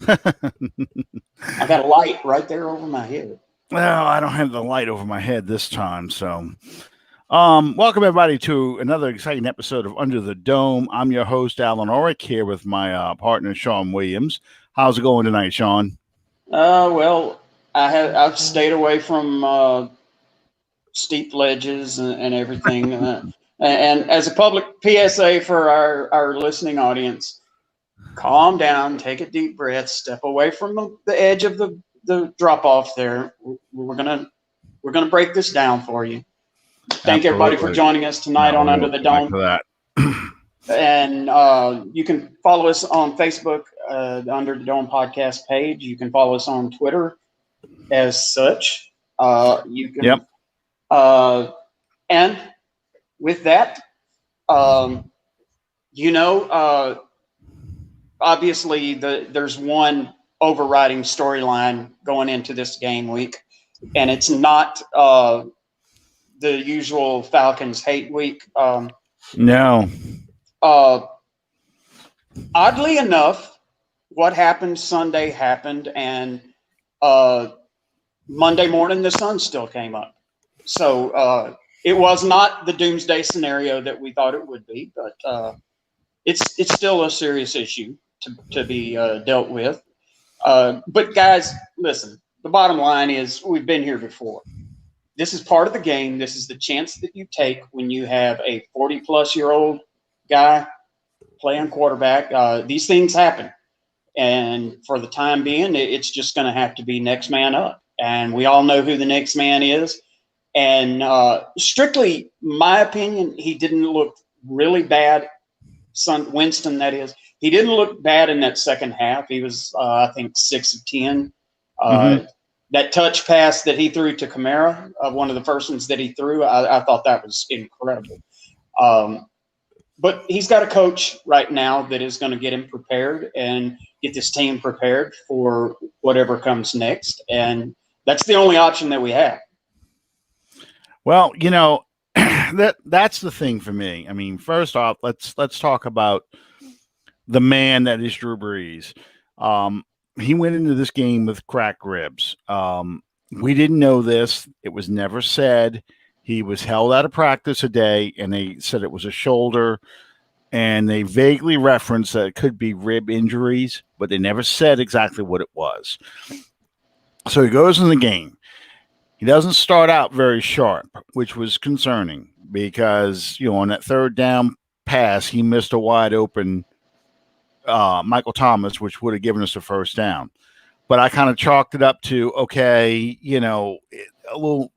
I got a light right there over my head. Well, I don't have the light over my head this time, so welcome everybody to another exciting episode of Under the Dome. I'm your host, Alan Orick, here with my partner, Sean Williams. How's it going tonight, Sean? Well, I've stayed away from steep ledges and everything. And as a public PSA for our listening audience, calm down, take a deep breath, step away from the edge of the drop off there. We're gonna break this down for you. Thank everybody for joining us tonight on Under the Dome. For that. And you can follow us on Facebook, the Under the Dome podcast page. You can follow us on Twitter as such. You can. Yep. And with that, obviously there's one overriding storyline going into this game week, and it's not the usual Falcons hate week. No. Oddly enough, what happened Sunday happened, and Monday morning the sun still came up. So it was not the doomsday scenario that we thought it would be, but it's still a serious issue to be dealt with. But guys, listen, the bottom line is we've been here before. This is part of the game. This is the chance that you take when you have a 40-plus-year-old guy playing quarterback. These things happen. And for the time being, it's just going to have to be next man up. And we all know who the next man is. And strictly my opinion, he didn't look really bad. Winston, that is. He didn't look bad in that second half. He was, I think, 6 of 10. That touch pass that he threw to Kamara, one of the first ones that he threw, I thought that was incredible. But he's got a coach right now that is going to get him prepared and get this team prepared for whatever comes next. And that's the only option that we have. Well, that's the thing for me. I mean, first off, let's talk about the man that is Drew Brees. He went into this game with cracked ribs. We didn't know this. It was never said. He was held out of practice a day, and they said it was a shoulder, and they vaguely referenced that it could be rib injuries, but they never said exactly what it was. So he goes in the game. He doesn't start out very sharp, which was concerning because, on that third down pass, he missed a wide open Michael Thomas, which would have given us a first down. But I kind of chalked it up to, okay, a little.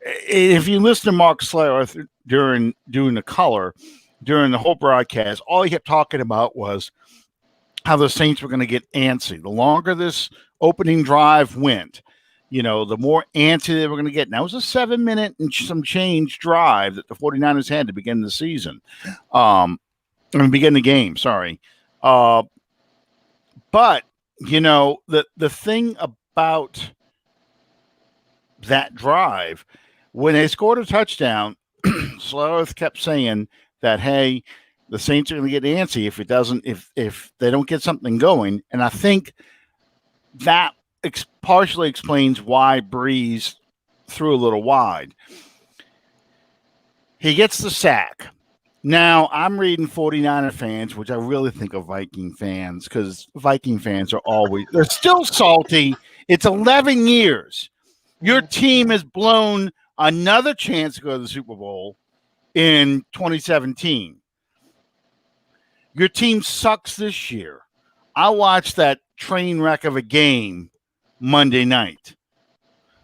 If you listen to Mark Slayer during doing the color, during the whole broadcast, all he kept talking about was how the Saints were going to get antsy. The longer this opening drive went, the more antsy they were going to get. Now, it was a 7-minute and some change drive that the 49ers had to begin the season. Begin the game, sorry. But, the thing about that drive, when they scored a touchdown, Sloth kept saying that, hey, the Saints are going to get antsy if they don't get something going. And I think that partially explains why Brees threw a little wide. He gets the sack. Now, I'm reading 49er fans, which I really think are Viking fans, because Viking fans they're still salty. It's 11 years. Your team has blown another chance to go to the Super Bowl in 2017. Your team sucks this year. I watched that train wreck of a game Monday night.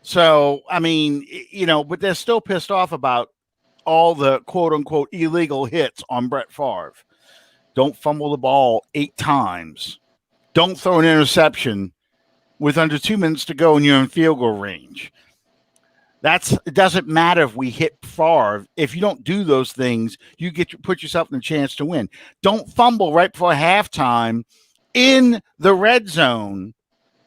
So, I mean, but they're still pissed off about all the quote-unquote illegal hits on Brett Favre. Don't fumble the ball 8 times. Don't throw an interception with under 2 minutes to go and you're in field goal range. It doesn't matter if we hit Favre. If you don't do those things, you put yourself in a chance to win. Don't fumble right before halftime in the red zone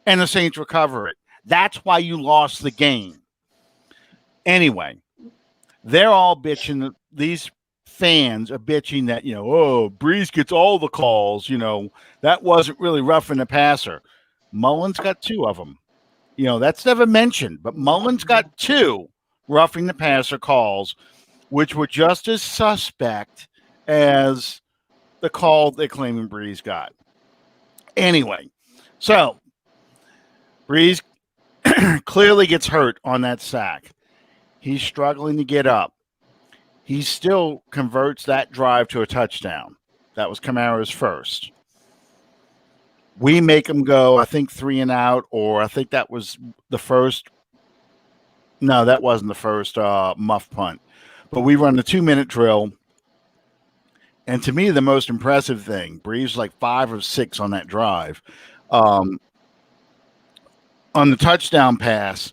and the Saints recover it. That's why you lost the game. Anyway, they're all bitching. These fans are bitching that, Brees gets all the calls. That wasn't really roughing the passer. Mullins got 2 of them. That's never mentioned, but Mullins got 2 roughing the passer calls, which were just as suspect as the call they're claiming Brees got. Anyway, so Brees clearly gets hurt on that sack. He's struggling to get up. He still converts that drive to a touchdown. That was Kamara's first. We make him go, I think, 3 and out, or I think that was the first. No, that wasn't the first muff punt. But we run the 2-minute drill. And to me, the most impressive thing, Brees like 5 of 6 on that drive. On the touchdown pass,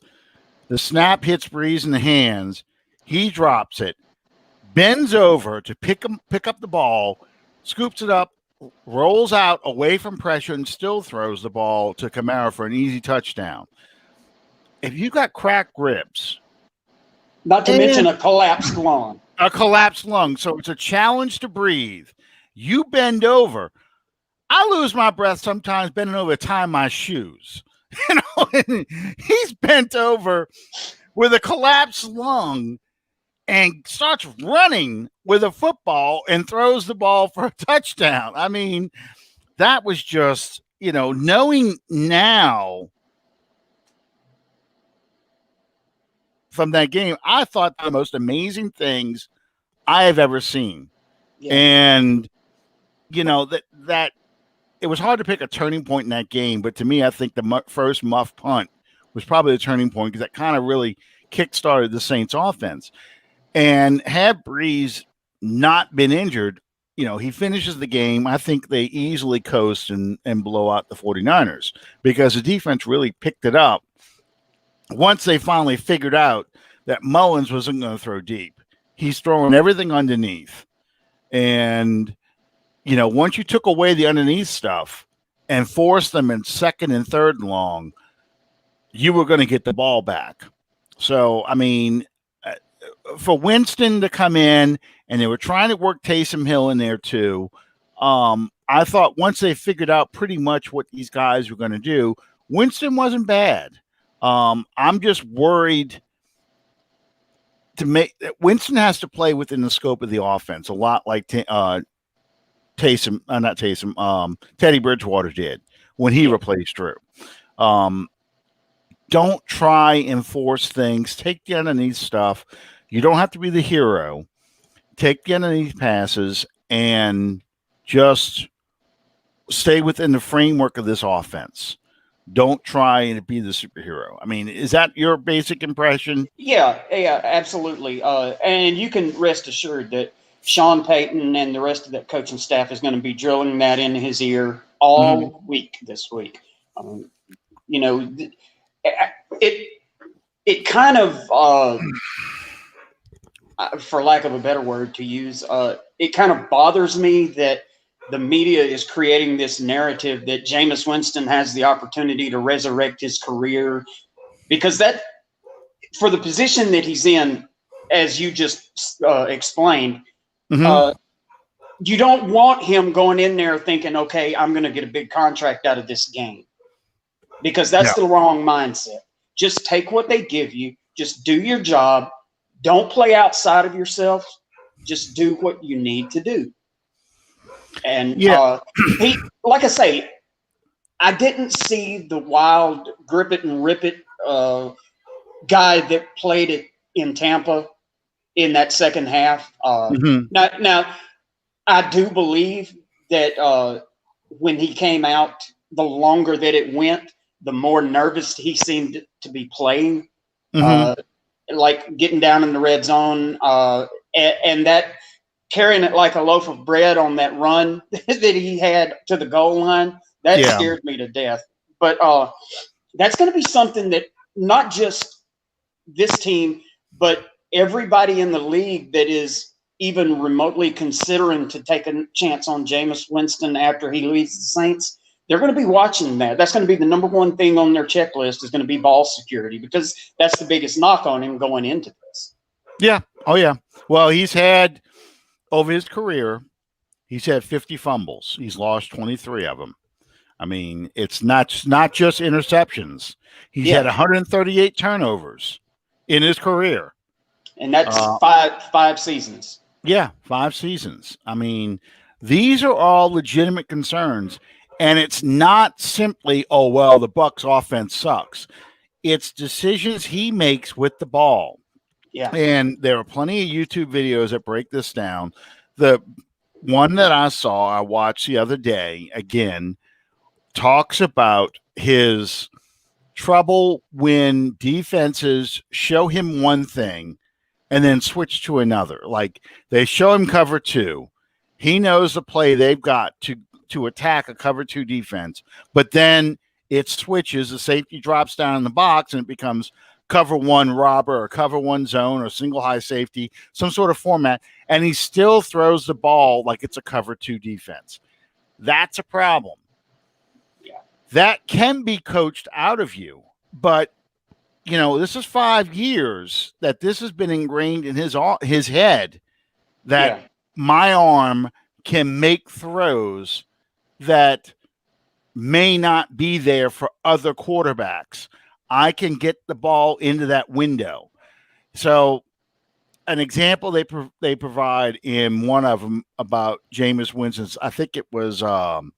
the snap hits Brees in the hands. He drops it, bends over to pick up the ball, scoops it up, rolls out away from pressure, and still throws the ball to Kamara for an easy touchdown. If you got cracked ribs, not to mention a collapsed lung. A collapsed lung. So it's a challenge to breathe. You bend over. I lose my breath sometimes bending over to tie my shoes. He's bent over with a collapsed lung and starts running with a football and throws the ball for a touchdown. I mean, that was just, knowing now from that game, I thought the most amazing things I have ever seen. Yeah. And, that it was hard to pick a turning point in that game. But to me, I think the first muff punt was probably the turning point because that kind of really kick-started the Saints offense. And had Brees not been injured, he finishes the game. I think they easily coast and blow out the 49ers because the defense really picked it up once they finally figured out that Mullins wasn't going to throw deep. He's throwing everything underneath. And, once you took away the underneath stuff and forced them in second and third and long, you were going to get the ball back. So, I mean, for Winston to come in, and they were trying to work Taysom Hill in there too. I thought once they figured out pretty much what these guys were going to do, Winston wasn't bad. I'm just worried Winston has to play within the scope of the offense a lot like Teddy Bridgewater did when he replaced Drew. Don't try and force things. Take the underneath stuff. You don't have to be the hero. Take the underneath passes and just stay within the framework of this offense. Don't try and be the superhero. I mean, is that your basic impression? Yeah, absolutely. And you can rest assured that Sean Payton and the rest of that coaching staff is going to be drilling that in his ear all week this week. It kind of, for lack of a better word to use, it kind of bothers me that the media is creating this narrative that Jameis Winston has the opportunity to resurrect his career, because that, for the position that he's in, as you just explained, you don't want him going in there thinking, okay, I'm going to get a big contract out of this game, because that's the wrong mindset. Just take what they give you. Just do your job. Don't play outside of yourself. Just do what you need to do. And he, like I say, I didn't see the wild grip it and rip it guy that played it in Tampa in that second half. Now, I do believe that when he came out, the longer that it went, the more nervous he seemed to be playing, like getting down in the red zone, and that carrying it like a loaf of bread on that run that he had to the goal line, that scared me to death. But that's going to be something that not just this team, but everybody in the league that is even remotely considering to take a chance on Jameis Winston after he leaves the Saints, they're going to be watching that. That's going to be the number one thing on their checklist is going to be ball security, because that's the biggest knock on him going into this. Yeah. Oh, yeah. Well, he's had, over his career, he's had 50 fumbles. He's lost 23 of them. I mean, it's not just interceptions. He's had 138 turnovers in his career. And that's five seasons. Yeah, 5 seasons. I mean, these are all legitimate concerns. And it's not simply, oh, well, the Bucs offense sucks. It's decisions he makes with the ball. Yeah. And there are plenty of YouTube videos that break this down. The one that I watched the other day, again, talks about his trouble when defenses show him one thing and then switch to another. Like they show him cover 2. He knows the play they've got to attack a cover 2 defense, but then it switches, the safety drops down in the box and it becomes cover 1 robber or cover 1 zone or single high safety, some sort of format, and he still throws the ball like it's a cover 2 defense. That's a problem. Yeah. That can be coached out of you, but this is 5 years that this has been ingrained in his head that my arm can make throws that may not be there for other quarterbacks. I can get the ball into that window. So an example they provide in one of them about Jameis Winston, I think it was I'm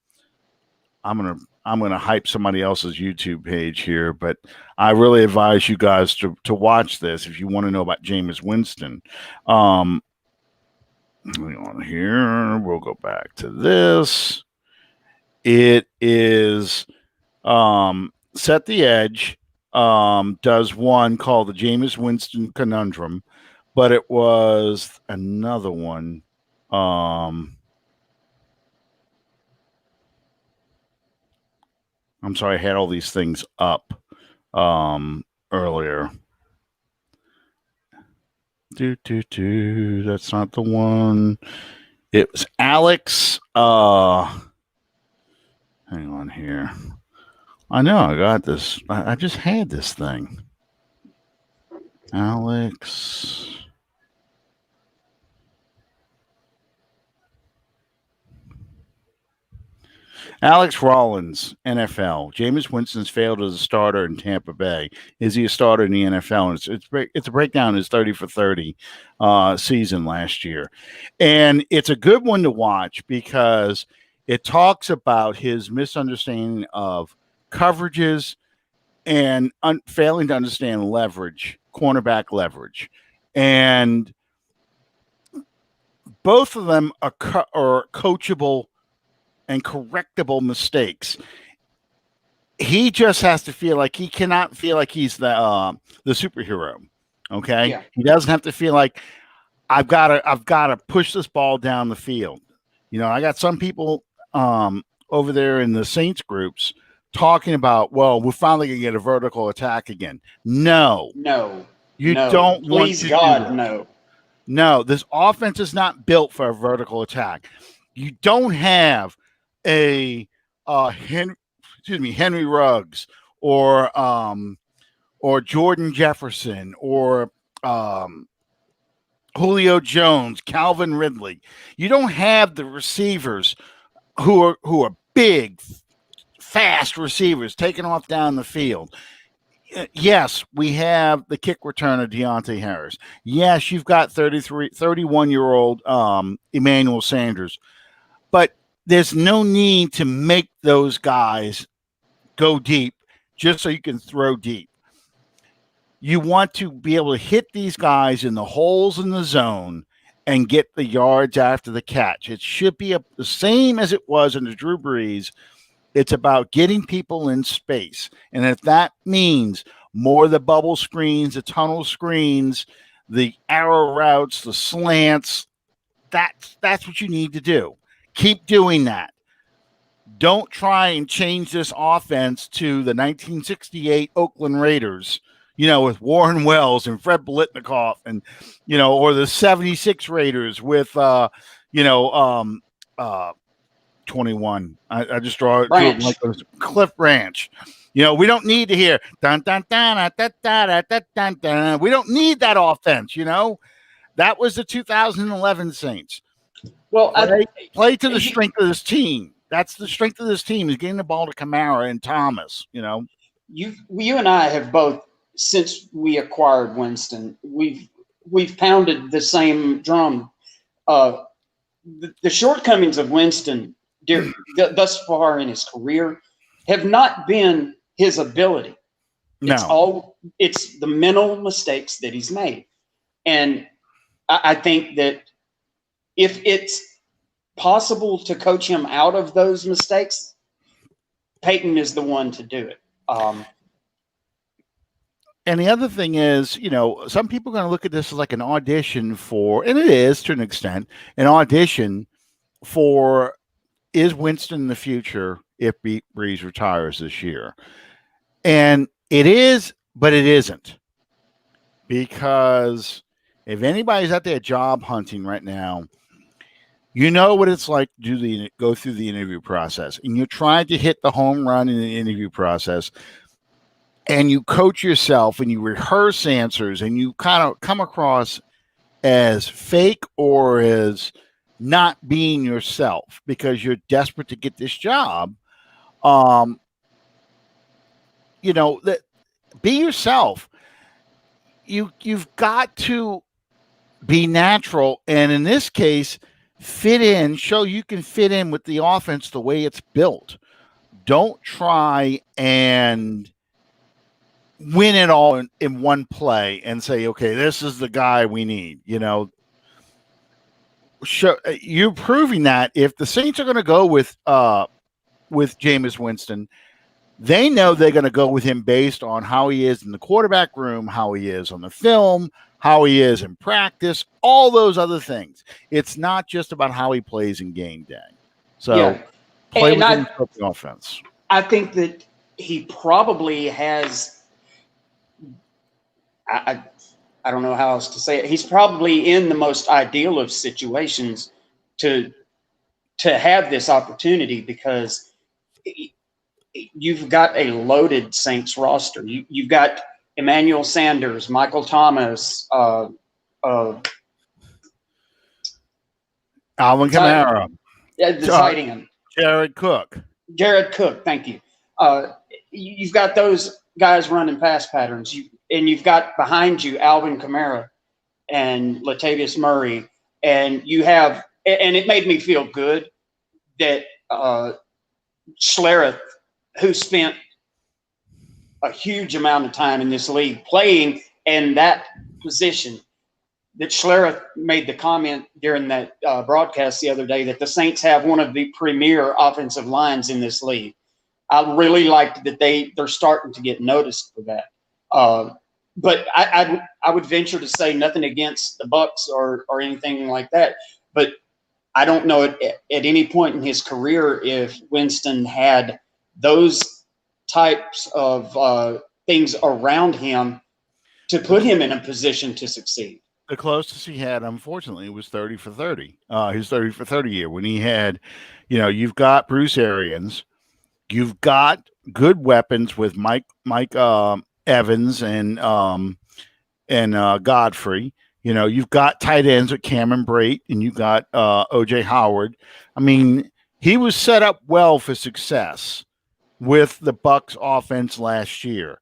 gonna hype somebody else's YouTube page here, but I really advise you guys to watch this if you want to know about Jameis Winston. Hang on here. We'll go back to this. It is Set the Edge. Does one called the Jameis Winston Conundrum, but it was another one. I'm sorry, I had all these things up earlier. That's not the one. It was Alex. Hang on here. I know I got this. I just had this thing. Alex. Alex Rollins, NFL. Jameis Winston's failed as a starter in Tampa Bay. Is he a starter in the NFL? And it's a breakdown of his 30 for 30 season last year. And it's a good one to watch because it talks about his misunderstanding of coverages and failing to understand leverage, cornerback leverage. And both of them are coachable and correctable mistakes. He just has to feel like he cannot feel like he's the superhero. Okay. Yeah. He doesn't have to feel like I've got to push this ball down the field. I got some people over there in the Saints groups talking about, well, we're finally going to get a vertical attack again. No, you don't want to. Please God, no. No, this offense is not built for a vertical attack. You don't have a Henry Ruggs or Jordan Jefferson or Julio Jones, Calvin Ridley. You don't have the receivers who are big, fast receivers taking off down the field. Yes, we have the kick returner Deontay Harris. Yes, you've got 31-year-old Emmanuel Sanders. But there's no need to make those guys go deep just so you can throw deep. You want to be able to hit these guys in the holes in the zone and get the yards after the catch. It should be the same as it was under Drew Brees. It's about getting people in space. And if that means more of the bubble screens, the tunnel screens, the arrow routes, the slants, that's what you need to do. Keep doing that. Don't try and change this offense to the 1968 Oakland Raiders, with Warren Wells and Fred Biletnikoff and, or the 76 Raiders with, 21. I just draw it like Cliff Branch. We don't need to hear dun dun dun dun dun dun dun dun. We don't need that offense. That was the 2011 Saints. Well, play to the strength of this team. That's the strength of this team, is getting the ball to Kamara and Thomas. You and I have both, since we acquired Winston, we've pounded the same drum. The shortcomings of Winston thus far in his career have not been his ability. No. It's the mental mistakes that he's made. And I think that if it's possible to coach him out of those mistakes, Payton is the one to do it. And the other thing is, some people are going to look at this as like an audition for, and it is to an extent, an audition for, is Winston in the future if Brees retires this year? And it is, but it isn't. Because if anybody's out there job hunting right now, you know what it's like to go through the interview process. And you're trying to hit the home run in the interview process. And you coach yourself and you rehearse answers and you kind of come across as fake or as not being yourself because you're desperate to get this job. That be yourself. You've got to be natural. And in this case, fit in, show you can fit in with the offense the way it's built. Don't try and win it all in one play and say, okay, this is the guy we need. You're proving that if the Saints are going to go with Jameis Winston, they know they're going to go with him based on how he is in the quarterback room, how he is on the film, how he is in practice, all those other things. It's not just about how he plays in game day. So play with him for the offense. I think that he probably has. I don't know how else to say it. He's probably in the most ideal of situations to have this opportunity because you've got a loaded Saints roster. You've got Emmanuel Sanders, Michael Thomas, Alvin Kamara, citing him. Jared Cook, thank you. You've got those guys running pass patterns. And you've got behind you Alvin Kamara and Latavius Murray, and you have, and it made me feel good that Schlereth, who spent a huge amount of time in this league playing in that position, that Schlereth made the comment during that broadcast the other day that the Saints have one of the premier offensive lines in this league. I really liked that they're starting to get noticed for that. But I would venture to say nothing against the Bucs or anything like that. But I don't know at any point in his career if Winston had those types of things around him to put him in a position to succeed. The closest he had, unfortunately, was 30 for 30. His 30 for 30 year when he had, you've got Bruce Arians, you've got good weapons with Mike Evans and Godfrey. You've got tight ends with Cameron Brate and you've got O.J. Howard. I mean, he was set up well for success with the Bucs offense last year.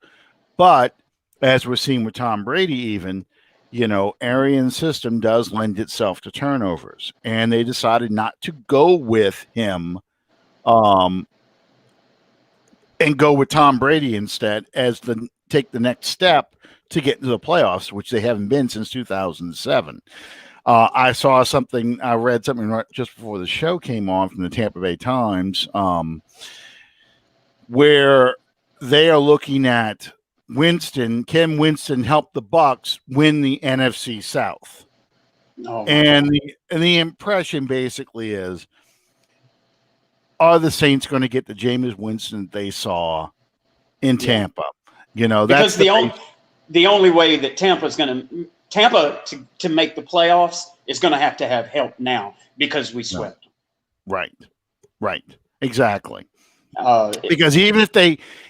But as we're seeing with Tom Brady even, Arians' system does lend itself to turnovers. And they decided not to go with him and go with Tom Brady instead take the next step to get into the playoffs, which they haven't been since 2007. I read something right just before the show came on from the Tampa Bay Times, where they are looking at Winston. Can Winston help the Bucs win the NFC South? And the impression basically is, are the Saints going to get the Jameis Winston they saw in Tampa? Because the only way that Tampa to make the playoffs is going to have help now because we swept. Right, exactly. Because even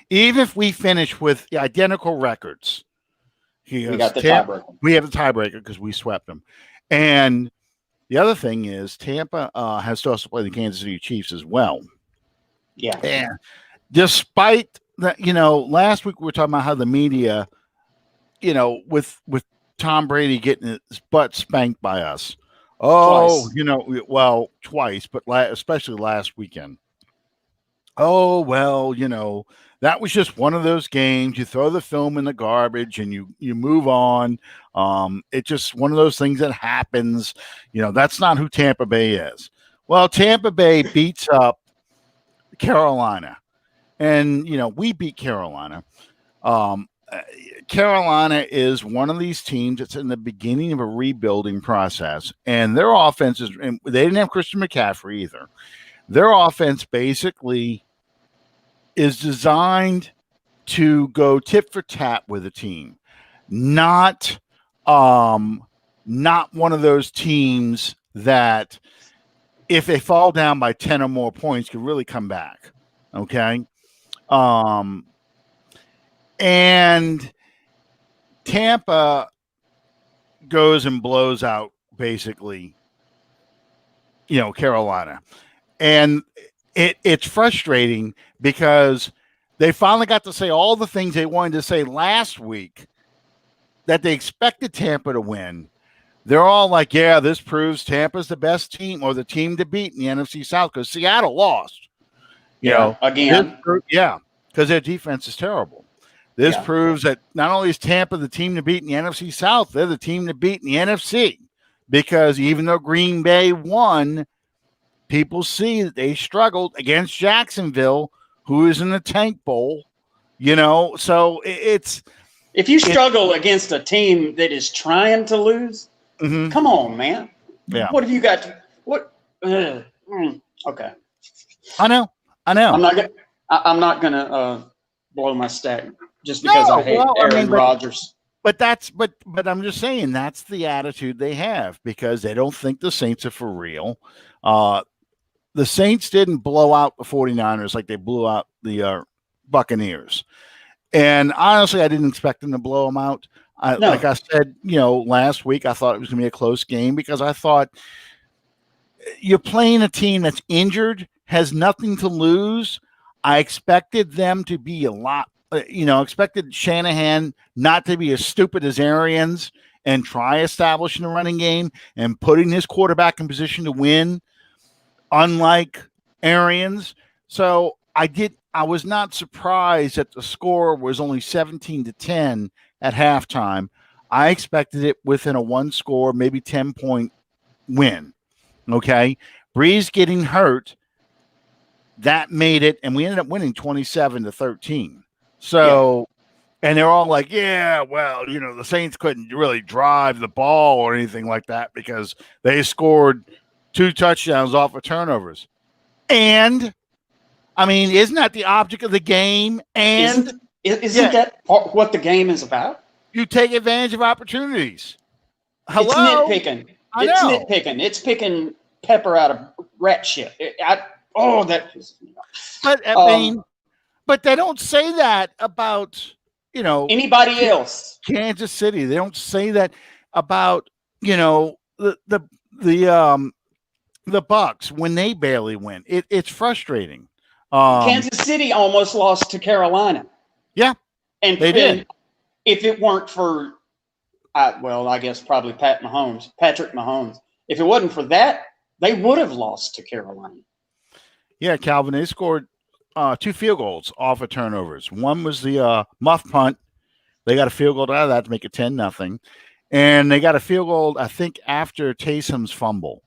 if we finish with identical records, we got the tiebreaker. We have the tiebreaker because we swept them. And the other thing is Tampa has to also play the Kansas City Chiefs as well. Yeah. And despite that, last week we were talking about how the media, with Tom Brady getting his butt spanked by us. Oh, Twice. well, twice, but especially last weekend. Oh, well, that was just one of those games. You throw the film in the garbage and you move on. It's just one of those things that happens. That's not who Tampa Bay is. Well, Tampa Bay beats up Carolina, and we beat Carolina. Carolina is one of these teams that's in the beginning of a rebuilding process, and their offense is. And they didn't have Christian McCaffrey either. Their offense basically is designed to go tit for tat with a team, not one of those teams that if they fall down by 10 or more points could really come back. Okay. And Tampa goes and blows out basically, Carolina. And it's frustrating because they finally got to say all the things they wanted to say last week that they expected Tampa to win. They're all like, yeah, this proves Tampa's the best team or the team to beat in the NFC South because Seattle lost. Again. Because their defense is terrible. This proves that not only is Tampa the team to beat in the NFC South, they're the team to beat in the NFC because even though Green Bay won, people see that they struggled against Jacksonville, who is in the tank bowl, so it's. If you struggle against a team that is trying to lose, come on, man. Yeah. What have you got to, what? Okay. I know. I'm not gonna blow my stack just because I hate Aaron Rodgers. But I'm just saying that's the attitude they have because they don't think the Saints are for real. The Saints didn't blow out the 49ers like they blew out the Buccaneers. And honestly, I didn't expect them to blow them out. Like I said, last week, I thought it was going to be a close game because I thought you're playing a team that's injured, has nothing to lose. I expected them to be a lot, expected Shanahan not to be as stupid as Arians and try establishing a running game and putting his quarterback in position to win, unlike Arians. So I was not surprised that the score was only 17-10 at halftime. I expected it within a one score, maybe 10-point win. Okay. Brees getting hurt, that made it, and we ended up winning 27-13. So, and they're all like, yeah, well, the Saints couldn't really drive the ball or anything like that because they scored 2 touchdowns off of turnovers. And I mean, isn't that the object of the game? And isn't that what the game is about? You take advantage of opportunities. Hello? It's nitpicking. Nitpicking. It's picking pepper out of rat shit. That pisses me off. But they don't say that about anybody else. Kansas City. They don't say that about the Bucks when they barely win. It's frustrating. Kansas City almost lost to Carolina. Yeah, and they did. If it weren't for, I guess probably Patrick Mahomes. If it wasn't for that, they would have lost to Carolina. Yeah, Calvin, they scored 2 field goals off of turnovers. One was the muff punt. They got a field goal out of that to make it 10-0. And they got a field goal, I think, after Taysom's fumble.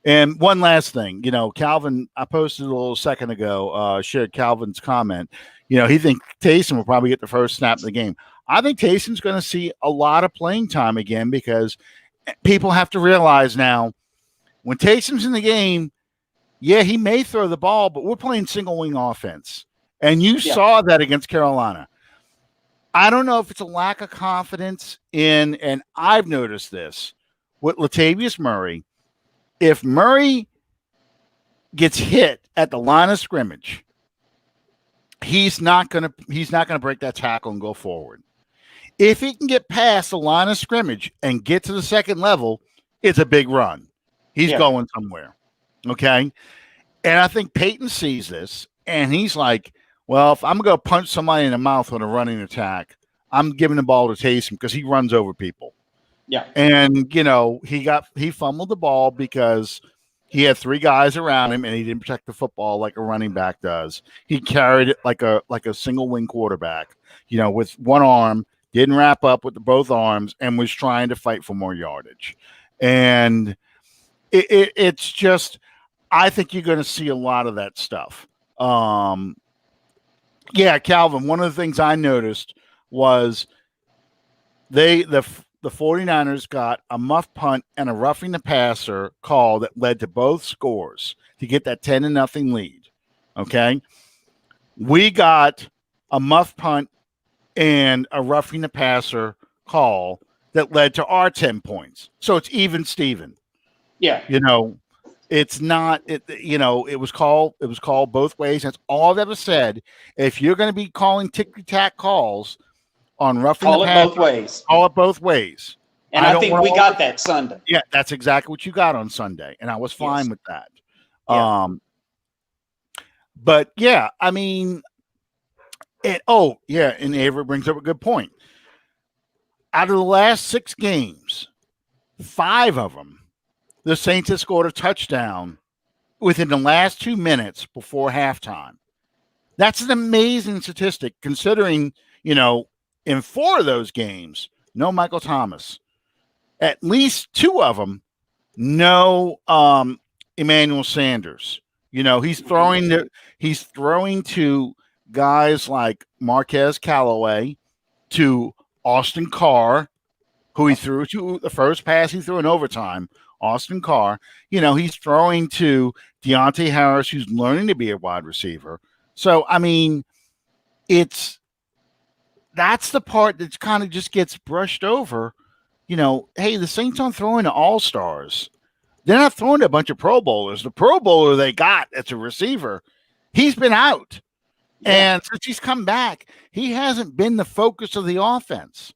And one last thing, Calvin, I posted a little second ago, shared Calvin's comment. He thinks Taysom will probably get the first snap of the game. I think Taysom's going to see a lot of playing time again because people have to realize now when Taysom's in the game, he may throw the ball, but we're playing single wing offense. And you saw that against Carolina. I don't know if it's a lack of confidence in, and I've noticed this with Latavius Murray. If Murray gets hit at the line of scrimmage, he's not gonna break that tackle and go forward. If he can get past the line of scrimmage and get to the second level, it's a big run. He's going somewhere. Okay. And I think Payton sees this, and he's like, well, if I'm going to punch somebody in the mouth on a running attack, I'm giving the ball to Taysom because he runs over people. Yeah. And, he fumbled the ball because he had 3 guys around him and he didn't protect the football like a running back does. He carried it like a single wing quarterback, with one arm, didn't wrap up with both arms, and was trying to fight for more yardage. And it's just, I think you're going to see a lot of that stuff. Yeah, Calvin, one of the things I noticed was the 49ers got a muff punt and a roughing the passer call that led to both scores to get that 10-0 lead. Okay. We got a muff punt and a roughing the passer call that led to our 10 points. So it's even Steven. Yeah. It's not, it was called both ways. That's all I've ever said. If you're going to be calling ticky-tack calls on roughing the passer, both ways. Call it both ways. And I think we got that Sunday. Yeah, that's exactly what you got on Sunday. And I was fine with that. Yeah. But yeah, I mean, and Avery brings up a good point. Out of the last 6 games, 5 of them, the Saints have scored a touchdown within the last 2 minutes before halftime. That's an amazing statistic considering, in 4 of those games, no Michael Thomas. At least 2 of them, no Emmanuel Sanders. He's throwing to guys like Marquez Callaway, to Austin Carr, who he threw to the first pass he threw in overtime. Austin Carr, he's throwing to Deontay Harris, who's learning to be a wide receiver. So, I mean, that's the part that kind of just gets brushed over. Hey, the Saints aren't throwing to all-stars. They're not throwing to a bunch of Pro Bowlers. The Pro Bowler they got that's a receiver, he's been out. Yeah. And since he's come back, he hasn't been the focus of the offense.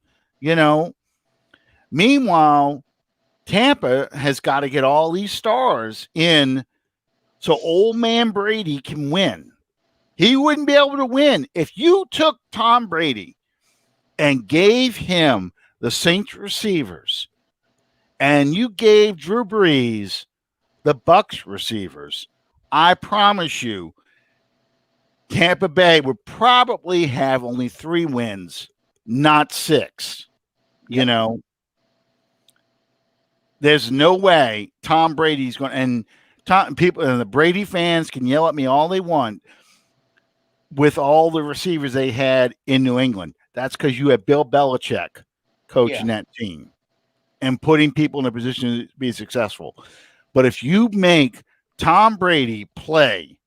Meanwhile, Tampa has got to get all these stars in so old man Brady can win. He wouldn't be able to win if you took Tom Brady and gave him the Saints receivers and you gave Drew Brees the Bucs receivers. I promise you, Tampa Bay would probably have only 3 wins, not 6. There's no way Tom Brady's going, and the Brady fans can yell at me all they want with all the receivers they had in New England. That's because you have Bill Belichick coaching that team and putting people in a position to be successful. But if you make Tom Brady play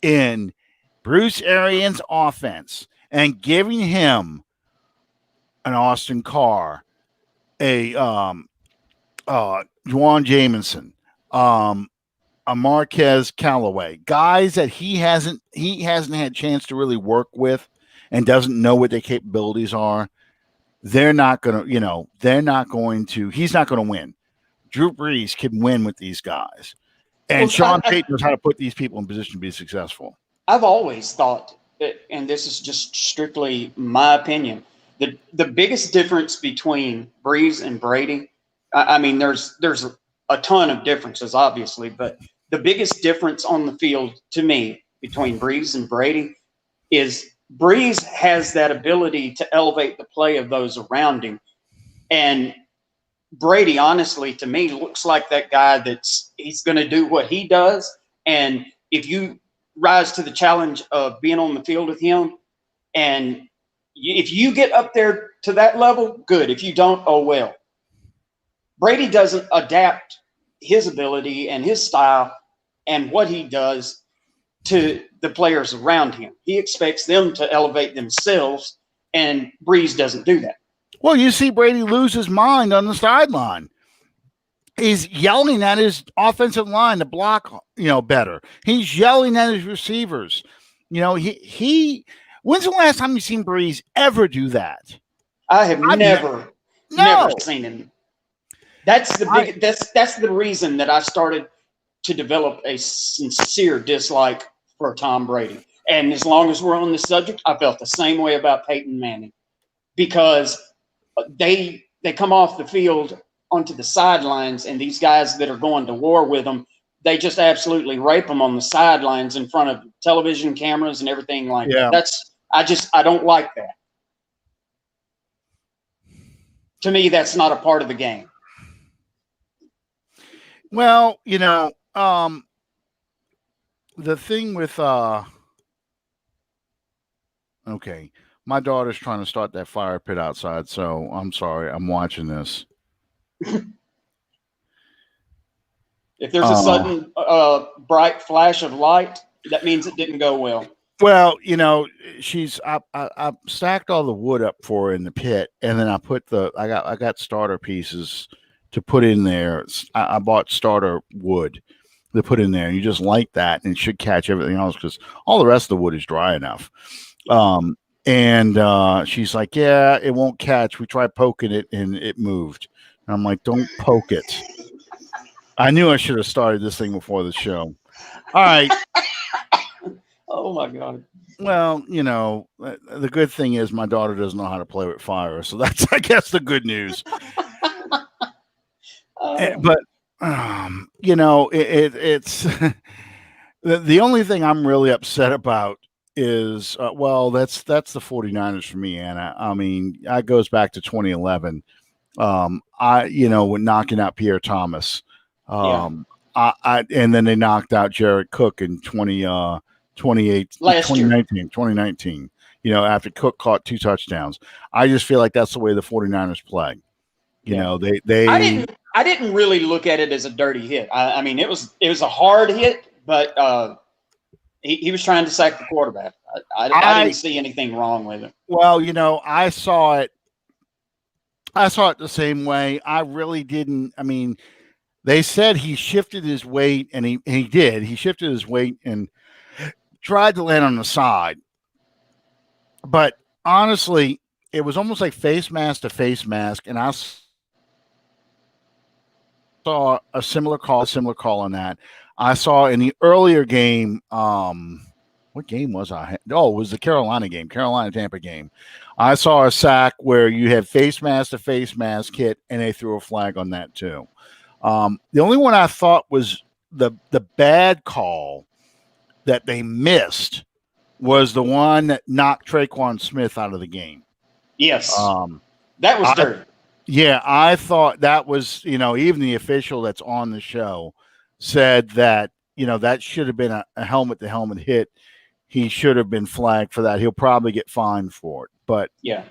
in Bruce Arians' offense and giving him an Austin Carr, a Juwan Jamison, a Marquez Callaway, guys that he hasn't had a chance to really work with and doesn't know what their capabilities are. He's not going to win. Drew Brees can win with these guys. And Sean Payton knows how to put these people in position to be successful. I've always thought that, and this is just strictly my opinion, the biggest difference between Brees and Brady, I mean, there's a ton of differences, obviously, but the biggest difference on the field to me between Brees and Brady is Brees has that ability to elevate the play of those around him. And Brady, honestly, to me, looks like that guy he's going to do what he does. And if you rise to the challenge of being on the field with him, and if you get up there to that level, good. If you don't, oh well. Brady doesn't adapt his ability and his style and what he does to the players around him. He expects them to elevate themselves, and Brees doesn't do that. Well, you see Brady lose his mind on the sideline. He's yelling at his offensive line to block, better. He's yelling at his receivers. He when's the last time you've seen Brees ever do that? I've never seen him. That's the reason that I started to develop a sincere dislike for Tom Brady. And as long as we're on this subject, I felt the same way about Peyton Manning, because they come off the field onto the sidelines, and these guys that are going to war with them, they just absolutely rape them on the sidelines in front of television cameras and everything like that. I don't like that. To me, that's not a part of the game. Well, the thing with okay, my daughter's trying to start that fire pit outside, so I'm sorry, I'm watching this. If there's a sudden bright flash of light, that means it didn't go well. Well, I stacked all the wood up for her in the pit, and then I got starter pieces to put in there. I bought starter wood to put in there, and you just light that, and it should catch everything else, because all the rest of the wood is dry enough. And she's like, yeah, it won't catch. We tried poking it, and it moved. And I'm like, don't poke it. I knew I should have started this thing before the show. All right. Oh my God. Well, the good thing is my daughter doesn't know how to play with fire, so that's, I guess, the good news. But it's the only thing I'm really upset about is that's the 49ers for me, Anna. I mean, that goes back to 2011. When knocking out Pierre Thomas. And then they knocked out Jared Cook in 2019, after Cook caught 2 touchdowns. I just feel like that's the way the 49ers play. I didn't really look at it as a dirty hit. I mean, it was a hard hit, but he was trying to sack the quarterback. I didn't see anything wrong with it. Well, I saw it the same way. I really didn't. I mean, they said he shifted his weight, and he did. He shifted his weight and tried to land on the side. But honestly, it was almost like face mask to face mask, and I saw a similar call on that. I saw in the earlier game, what game was I? Oh, it was the Carolina-Tampa game. I saw a sack where you had face mask to face mask hit, and they threw a flag on that too. The only one I thought was the bad call that they missed was the one that knocked Traquan Smith out of the game. Yes. That was dirty. Yeah, I thought that was, even the official that's on the show said that, that should have been a helmet-to-helmet hit. He should have been flagged for that. He'll probably get fined for it. But yeah.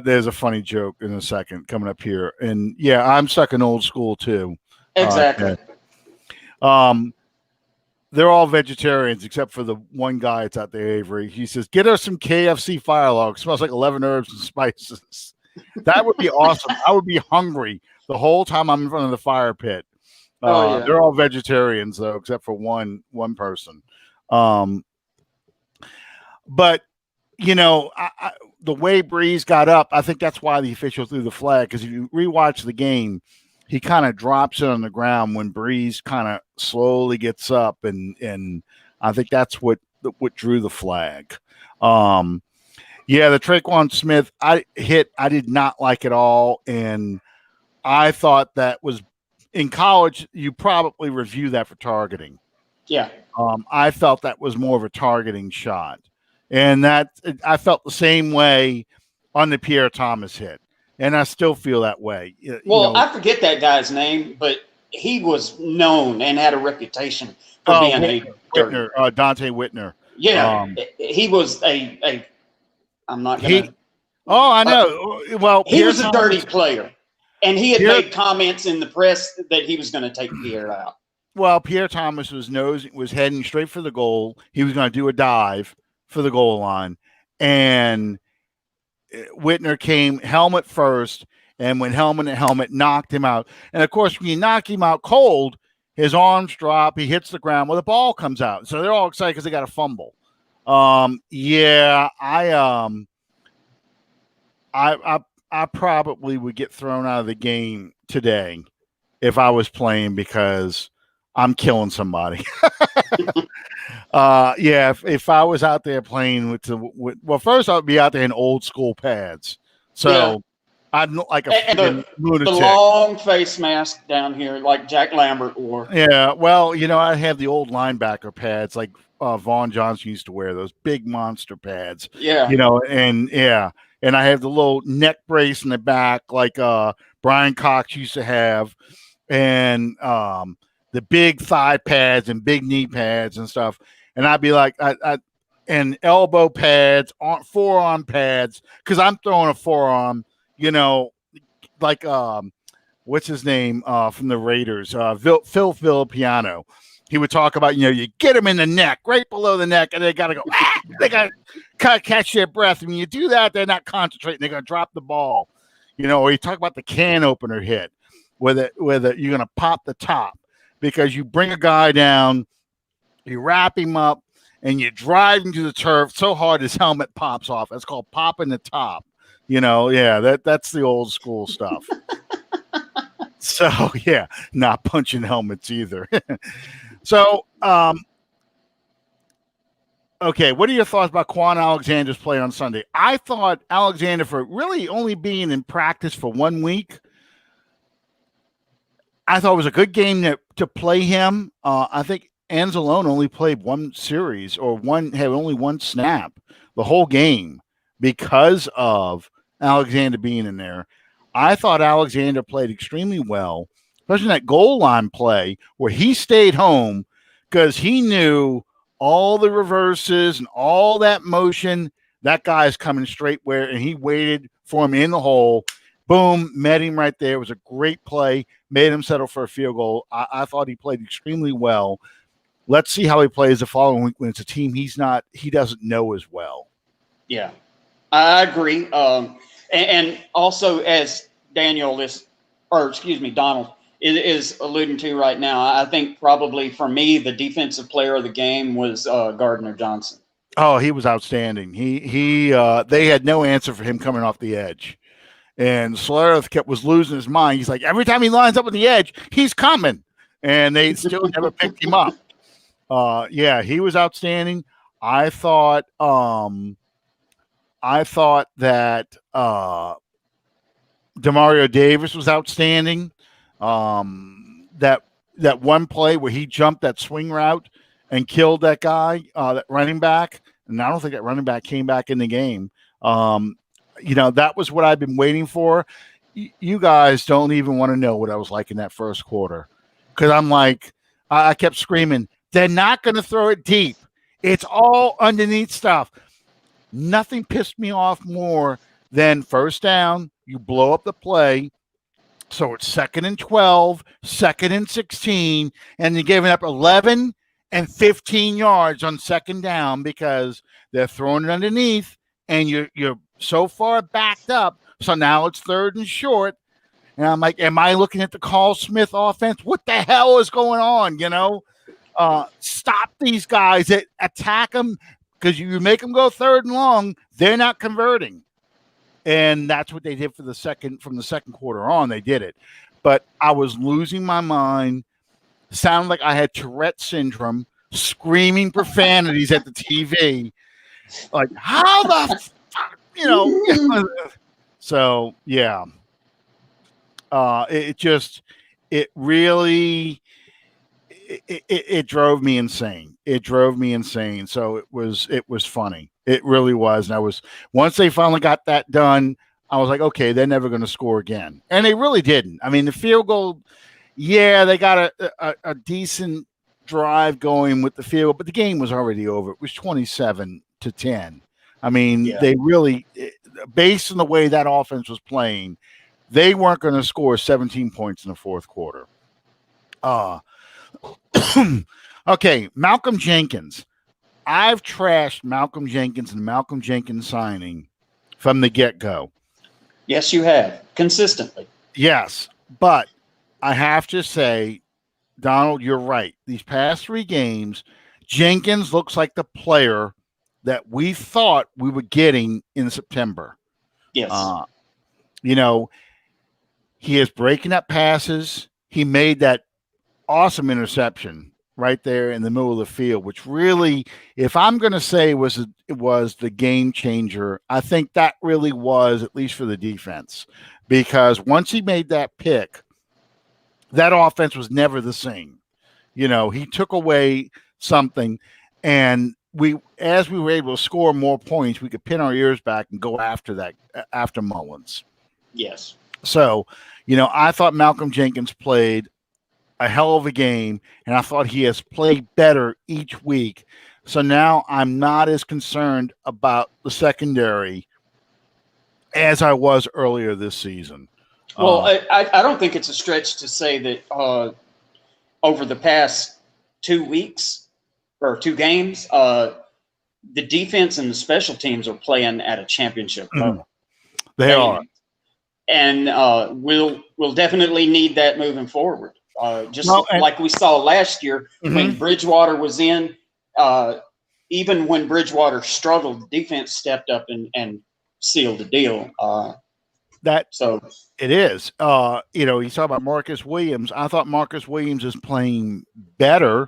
There's a funny joke in a second coming up here. And yeah, I'm stuck in old school too. Exactly. They're all vegetarians except for the one guy that's out there, Avery. He says, get us some KFC fire log. Smells like 11 herbs and spices. That would be awesome. I would be hungry the whole time I'm in front of the fire pit. Yeah. They're all vegetarians though, except for one person. But the way Brees got up, I think that's why the official threw the flag, because if you rewatch the game, he kind of drops it on the ground when Brees kind of slowly gets up, and I think that's what drew the flag. The Traquan Smith I did not like at all, and I thought that was in college. You probably review that for targeting. Yeah. I felt that was more of a targeting shot. And that I felt the same way on the Pierre Thomas hit, and I still feel that way. I forget that guy's name, but he was known and had a reputation for being Dante Whitner. Yeah, he was a. I'm not gonna. I know. Well, he was a dirty player, and he had made comments in the press that he was going to take Pierre out. Well, Pierre Thomas was heading straight for the goal. He was going to do a dive for the goal line, and Whitner came helmet first and went helmet to helmet, knocked him out. And of course, when you knock him out cold, his arms drop, he hits the ground, the ball comes out. So they're all excited because they got a fumble. I probably would get thrown out of the game today if I was playing because I'm killing somebody. Yeah, if I was out there playing well, first I'd be out there in old school pads, Yeah. so I'd look like a And freaking the lunatic. long face mask down here, like Jack Lambert wore. Yeah, well, I have the old linebacker pads like Vaughn Johnson used to wear, those big monster pads. Yeah. And yeah, and I have the little neck brace in the back like Brian Cox used to have, and the big thigh pads and big knee pads and stuff. And I'd be like, and elbow pads, forearm pads, because I'm throwing a forearm, like what's his name from the Raiders, Phil Filippiano. He would talk about, you get him in the neck, right below the neck, and they got to go, they got to catch their breath. And when you do that, they're not concentrating. They're going to drop the ball. Or you talk about the can opener hit, whether you're going to pop the top, because you bring a guy down, you wrap him up, and you drive him to the turf so hard his helmet pops off. That's called popping the top. Yeah, that's the old school stuff. So, yeah, not punching helmets either. So, okay, what are your thoughts about Quan Alexander's play on Sunday? I thought Alexander, for really only being in practice for 1 week, I thought it was a good game to play him. I think Anzalone only played one series had only one snap the whole game because of Alexander being in there. I thought Alexander played extremely well, especially that goal line play where he stayed home because he knew all the reverses and all that motion. That guy's coming straight and he waited for him in the hole. Boom, met him right there. It was a great play, made him settle for a field goal. I thought he played extremely well. Let's see how he plays the following week when it's a team he doesn't know as well. Yeah, I agree. And also, as Donald is alluding to right now, I think probably for me, the defensive player of the game was Gardner Johnson. Oh, he was outstanding. They had no answer for him coming off the edge. And Slareth was losing his mind. He's like, every time he lines up on the edge, he's coming. And they still never picked him up. Yeah, he was outstanding. I thought that Demario Davis was outstanding. That one play where he jumped that swing route and killed that guy, that running back. And I don't think that running back came back in the game. That was what I've been waiting for. You guys don't even want to know what I was like in that first quarter. Because I'm like, I kept screaming, they're not going to throw it deep. It's all underneath stuff. Nothing pissed me off more than first down, you blow up the play. So it's 2nd and 12, 2nd and 16, and you're giving up 11 and 15 yards on 2nd down because they're throwing it underneath, and you're so far backed up. So now it's 3rd and short. And I'm like, am I looking at the Carl Smith offense? What the hell is going on? Stop these guys that attack them, because you make them go 3rd and long, they're not converting. And that's what they did from the second quarter on. They did it. But I was losing my mind. Sounded like I had Tourette syndrome, screaming profanities at the TV. Like, how the fuck, So, yeah. It really drove me insane. It drove me insane. So it was funny. It really was. And once they finally got that done, I was like, okay, they're never going to score again. And they really didn't. I mean, the field goal, yeah, they got a decent drive going with the field, but the game was already over. It was 27-10. I mean, They really, based on the way that offense was playing, they weren't going to score 17 points in the fourth quarter. Okay, Malcolm Jenkins. I've trashed Malcolm Jenkins and Malcolm Jenkins signing from the get-go. Yes, you have. Consistently. Yes, but I have to say, Donald, you're right. These past 3 games, Jenkins looks like the player that we thought we were getting in September. Yes. You know, he is breaking up passes. He made that awesome interception right there in the middle of the field, which really, if I'm going to say it was the game changer, I think that really was, at least for the defense, because once he made that pick, that offense was never the same. You know, he took away something, and as we were able to score more points, we could pin our ears back and go after that, after Mullins. Yes. So, you know, I thought Malcolm Jenkins played a hell of a game, and I thought he has played better each week. So now I'm not as concerned about the secondary as I was earlier this season. Well, I don't think it's a stretch to say that over the past 2 weeks or 2 games, the defense and the special teams are playing at a championship level. They are. And we'll definitely need that moving forward. Like we saw last year when Bridgewater was in, even when Bridgewater struggled, the defense stepped up and sealed the deal. It is. You know, you talk about Marcus Williams. I thought Marcus Williams is playing better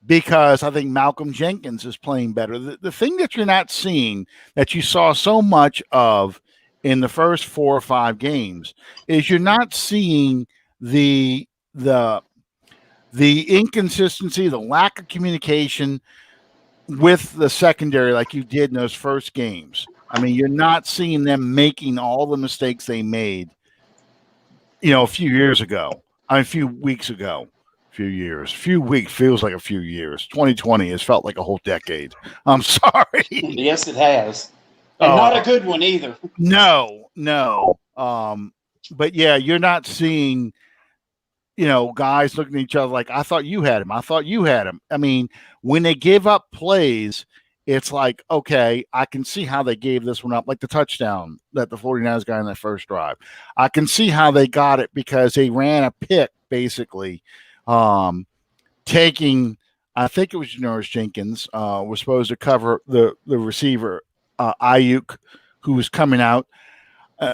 because I think Malcolm Jenkins is playing better. The thing that you're not seeing, that you saw so much of in the first 4 or 5 games, is you're not seeing the inconsistency, the lack of communication with the secondary like you did in those first games. I mean, you're not seeing them making all the mistakes they made, you know, a few weeks ago. A few weeks feels like a few years. 2020 has felt like a whole decade. I'm sorry. Yes, it has. And not a good one either. No. But yeah, you're not seeing, you know, guys looking at each other like, I thought you had him. I mean, when they give up plays, it's like, okay, I can see how they gave this one up, like the touchdown that the 49ers got in that first drive. I can see how they got it because they ran a pick, basically, taking, I think it was Janoris Jenkins, was supposed to cover the receiver, Ayuk, who was coming out.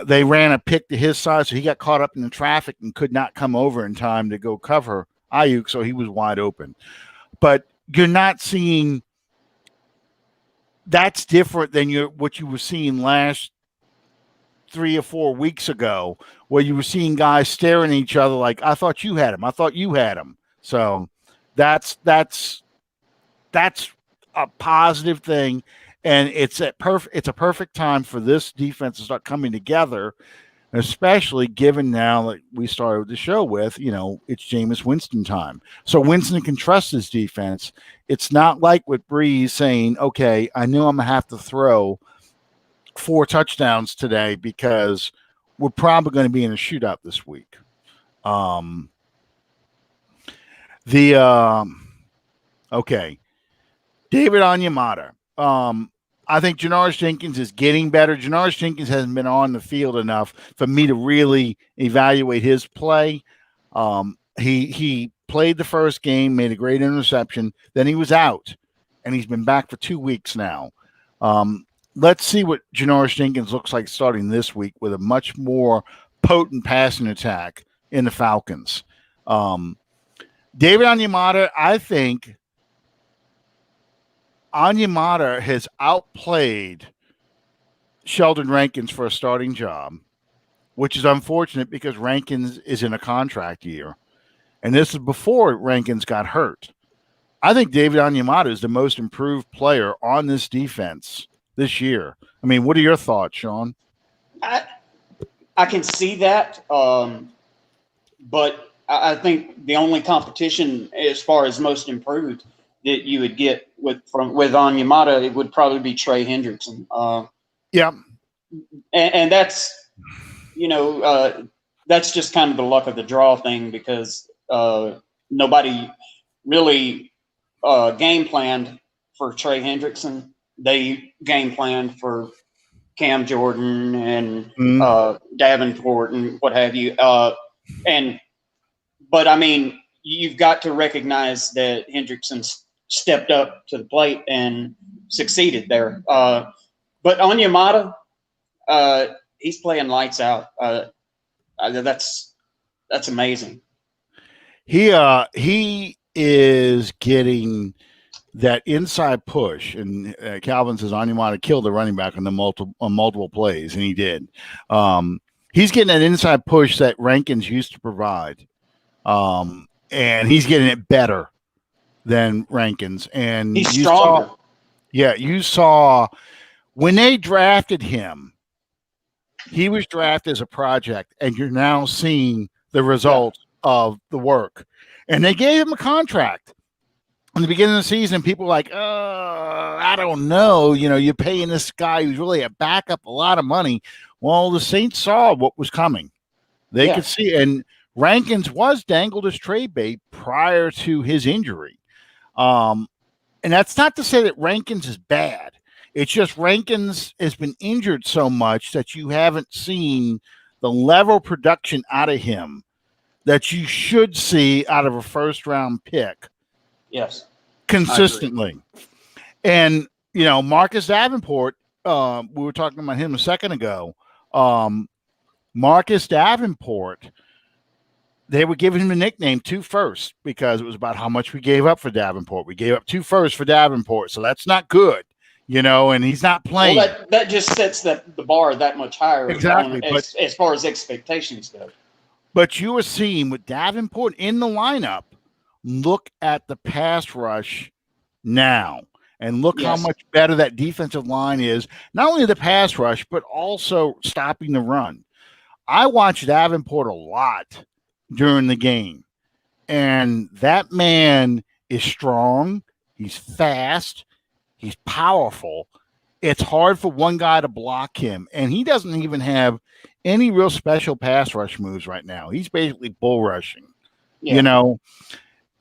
They ran a pick to his side, so he got caught up in the traffic and could not come over in time to go cover Ayuk, so he was wide open. But you're not seeing – that's different than what you were seeing last 3 or 4 weeks ago, where you were seeing guys staring at each other like, I thought you had him. So that's a positive thing. And it's a perfect time for this defense to start coming together, especially given now that we started the show with, you know, it's Jameis Winston time. So Winston can trust his defense. It's not like with Brees saying, okay, I knew I'm going to have to throw 4 touchdowns today because we're probably going to be in a shootout this week. Okay. David Onyemata. I think Janoris Jenkins is getting better. Janoris Jenkins hasn't been on the field enough for me to really evaluate his play. He played the first game, made a great interception. Then he was out, and he's been back for 2 weeks now. Let's see what Janoris Jenkins looks like starting this week with a much more potent passing attack in the Falcons. David Onyemata, I think Onyemata has outplayed Sheldon Rankins for a starting job, which is unfortunate because Rankins is in a contract year. And this is before Rankins got hurt. I think David Onyemata is the most improved player on this defense this year. I mean, what are your thoughts, Sean? I can see that, but I think the only competition as far as most improved that you would get with Onyemata, it would probably be Trey Hendrickson. Yeah, and that's, you know, that's just kind of the luck of the draw thing because nobody really game planned for Trey Hendrickson. They game planned for Cam Jordan and Davenport and what have you. But I mean, you've got to recognize that Hendrickson stepped up to the plate and succeeded there. But Onyemata, he's playing lights out. That's amazing. He is getting that inside push, and Calvin says on you want to kill the running back on multiple plays, and he did. He's getting that inside push that Rankins used to provide, and he's getting it better than Rankins. And he's stronger. You saw when they drafted him, he was drafted as a project, and you're now seeing the results of the work. And they gave him a contract. In the beginning of the season, people were like, I don't know. You're paying this guy who's really a backup a lot of money. Well, the Saints saw what was coming. They could see. And Rankins was dangled as trade bait prior to his injury. And that's not to say that Rankins is bad. It's just Rankins has been injured so much that you haven't seen the level of production out of him that you should see out of a first-round pick. Yes. Consistently. And, Marcus Davenport, we were talking about him a second ago. Marcus Davenport, they were giving him the nickname 2 firsts because it was about how much we gave up for Davenport. We gave up 2 firsts for Davenport, so that's not good, and he's not playing. Well, that just sets the bar that much higher. Exactly. As far as expectations go. But you were seeing with Davenport in the lineup, look at the pass rush now and look how much better that defensive line is. Not only the pass rush, but also stopping the run. I watched Davenport a lot during the game, and that man is strong. He's fast. He's powerful. It's hard for one guy to block him, and he doesn't even have any real special pass rush moves right now. He's basically bull rushing.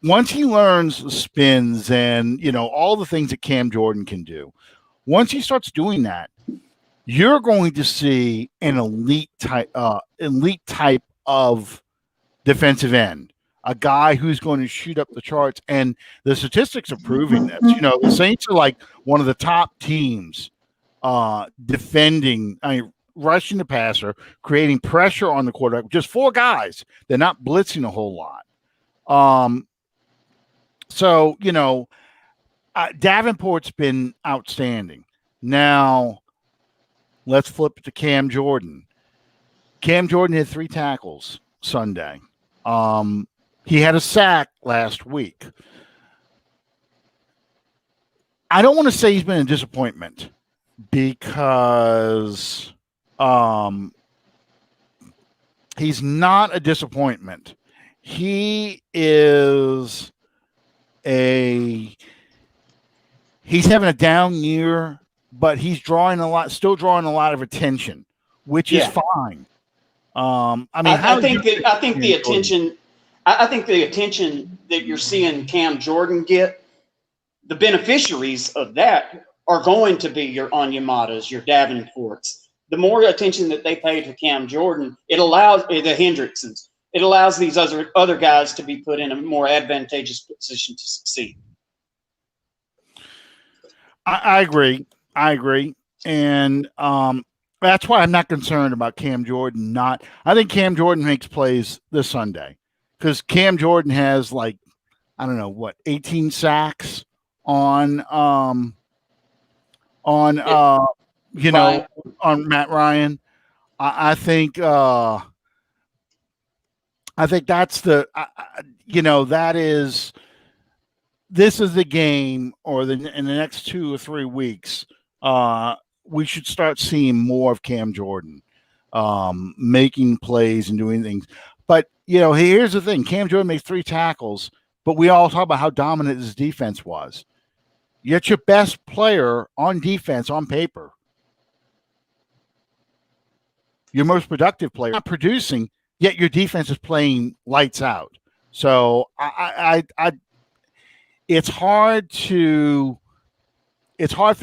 Once he learns the spins and, all the things that Cam Jordan can do, once he starts doing that, you're going to see an elite type of defensive end, a guy who's going to shoot up the charts. And the statistics are proving this. The Saints are like one of the top teams defending, rushing the passer, creating pressure on the quarterback. Just 4 guys. They're not blitzing a whole lot. So, Davenport's been outstanding. Now, let's flip it to Cam Jordan. Cam Jordan had 3 tackles Sunday. He had a sack last week. I don't want to say he's been a disappointment because he's not a disappointment. He is he's having a down year, but he's still drawing a lot of attention, which is fine. I think the attention that you're seeing Cam Jordan get, the beneficiaries of that are going to be your Onyematas, your Davenports. The more attention that they pay to Cam Jordan, it allows the Hendricksons. It allows these other guys to be put in a more advantageous position to succeed. I agree. And that's why I'm not concerned about Cam Jordan. I think Cam Jordan makes plays this Sunday because Cam Jordan has 18 sacks on Matt Ryan. I think that's this is the game, or in the next 2 or 3 weeks, we should start seeing more of Cam Jordan making plays and doing things. But, here's the thing. Cam Jordan makes 3 tackles, but we all talk about how dominant his defense was. Yet your best player on defense on paper, your most productive player, not producing, yet your defense is playing lights out. So it's hard for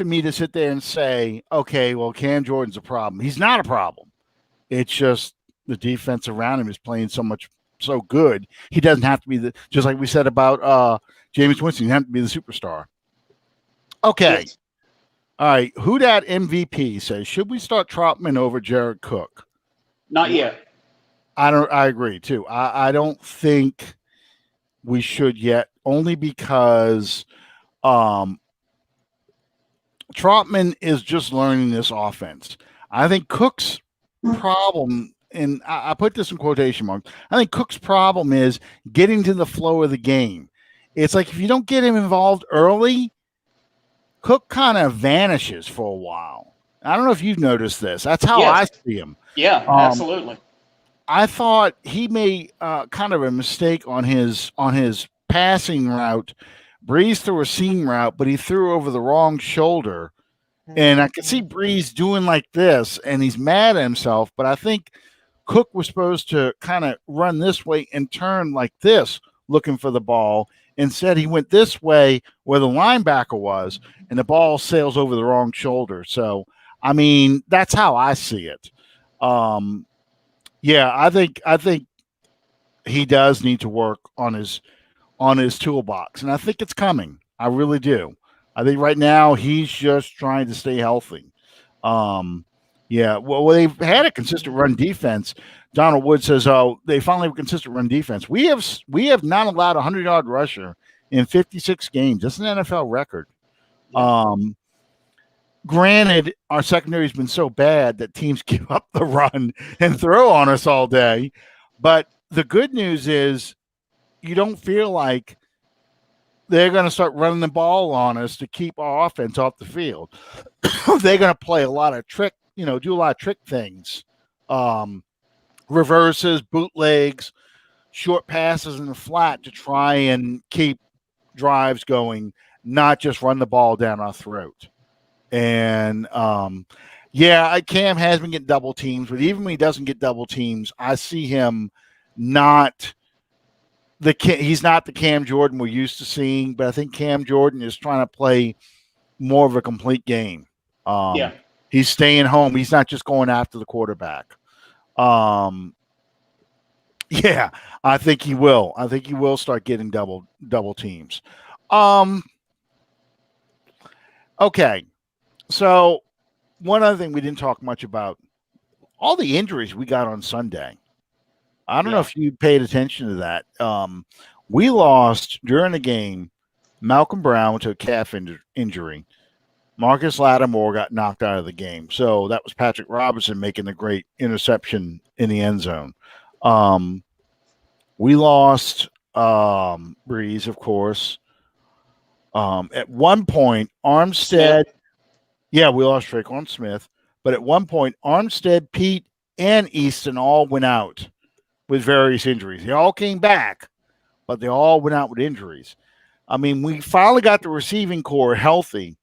me to sit there and say, okay, well, Cam Jordan's a problem. He's not a problem. It's just the defense around him is playing so good. He doesn't have to be just like we said about Jameis Winston, he doesn't have to be the superstar. Okay. All right. Who dat MVP says, should we start Trotman over Jared Cook? Not yet. I agree too. I don't think we should yet, only because Trotman is just learning this offense. I think Cook's problem, and I put this in quotation marks, I think Cook's problem is getting to the flow of the game. It's like if you don't get him involved early, Cook kind of vanishes for a while. I don't know if you've noticed this. That's how I see him. Yeah, absolutely. I thought he made kind of a mistake on his passing route. Brees threw a seam route, but he threw over the wrong shoulder. And I could see Brees doing like this, and he's mad at himself. But I think Cook was supposed to kind of run this way and turn like this, looking for the ball. Instead, he went this way where the linebacker was, and the ball sails over the wrong shoulder. So, I mean, that's how I see it. Yeah, I think he does need to work on his toolbox, and I think it's coming. I really do. I think right now he's just trying to stay healthy. Yeah, well, they've had a consistent run defense. Donald Wood says, "Oh, they finally have a consistent run defense. We have not allowed a 100-yard rusher in 56 games. That's an NFL record." Granted, our secondary has been so bad that teams give up the run and throw on us all day. But the good news is you don't feel like they're going to start running the ball on us to keep our offense off the field. They're going to play a lot of trick, do a lot of trick things. Reverses, bootlegs, short passes in the flat to try and keep drives going, not just run the ball down our throat. And Cam has been getting double teams, but even when he doesn't get double teams, I see him not he's not the Cam Jordan we're used to seeing, but I think Cam Jordan is trying to play more of a complete game. He's staying home. He's not just going after the quarterback. I think he will. I think he will start getting double teams. Okay. So one other thing we didn't talk much about, all the injuries we got on Sunday. I don't know if you paid attention to that. We lost during the game Malcolm Brown to a calf injury. Marcus Lattimore got knocked out of the game. So that was Patrick Robinson making the great interception in the end zone. We lost Brees, of course. At one point, Armstead. Yeah, we lost Traquan Smith. But at one point, Armstead, Pete, and Easton all went out with various injuries. They all came back, but they all went out with injuries. I mean, we finally got the receiving core healthy,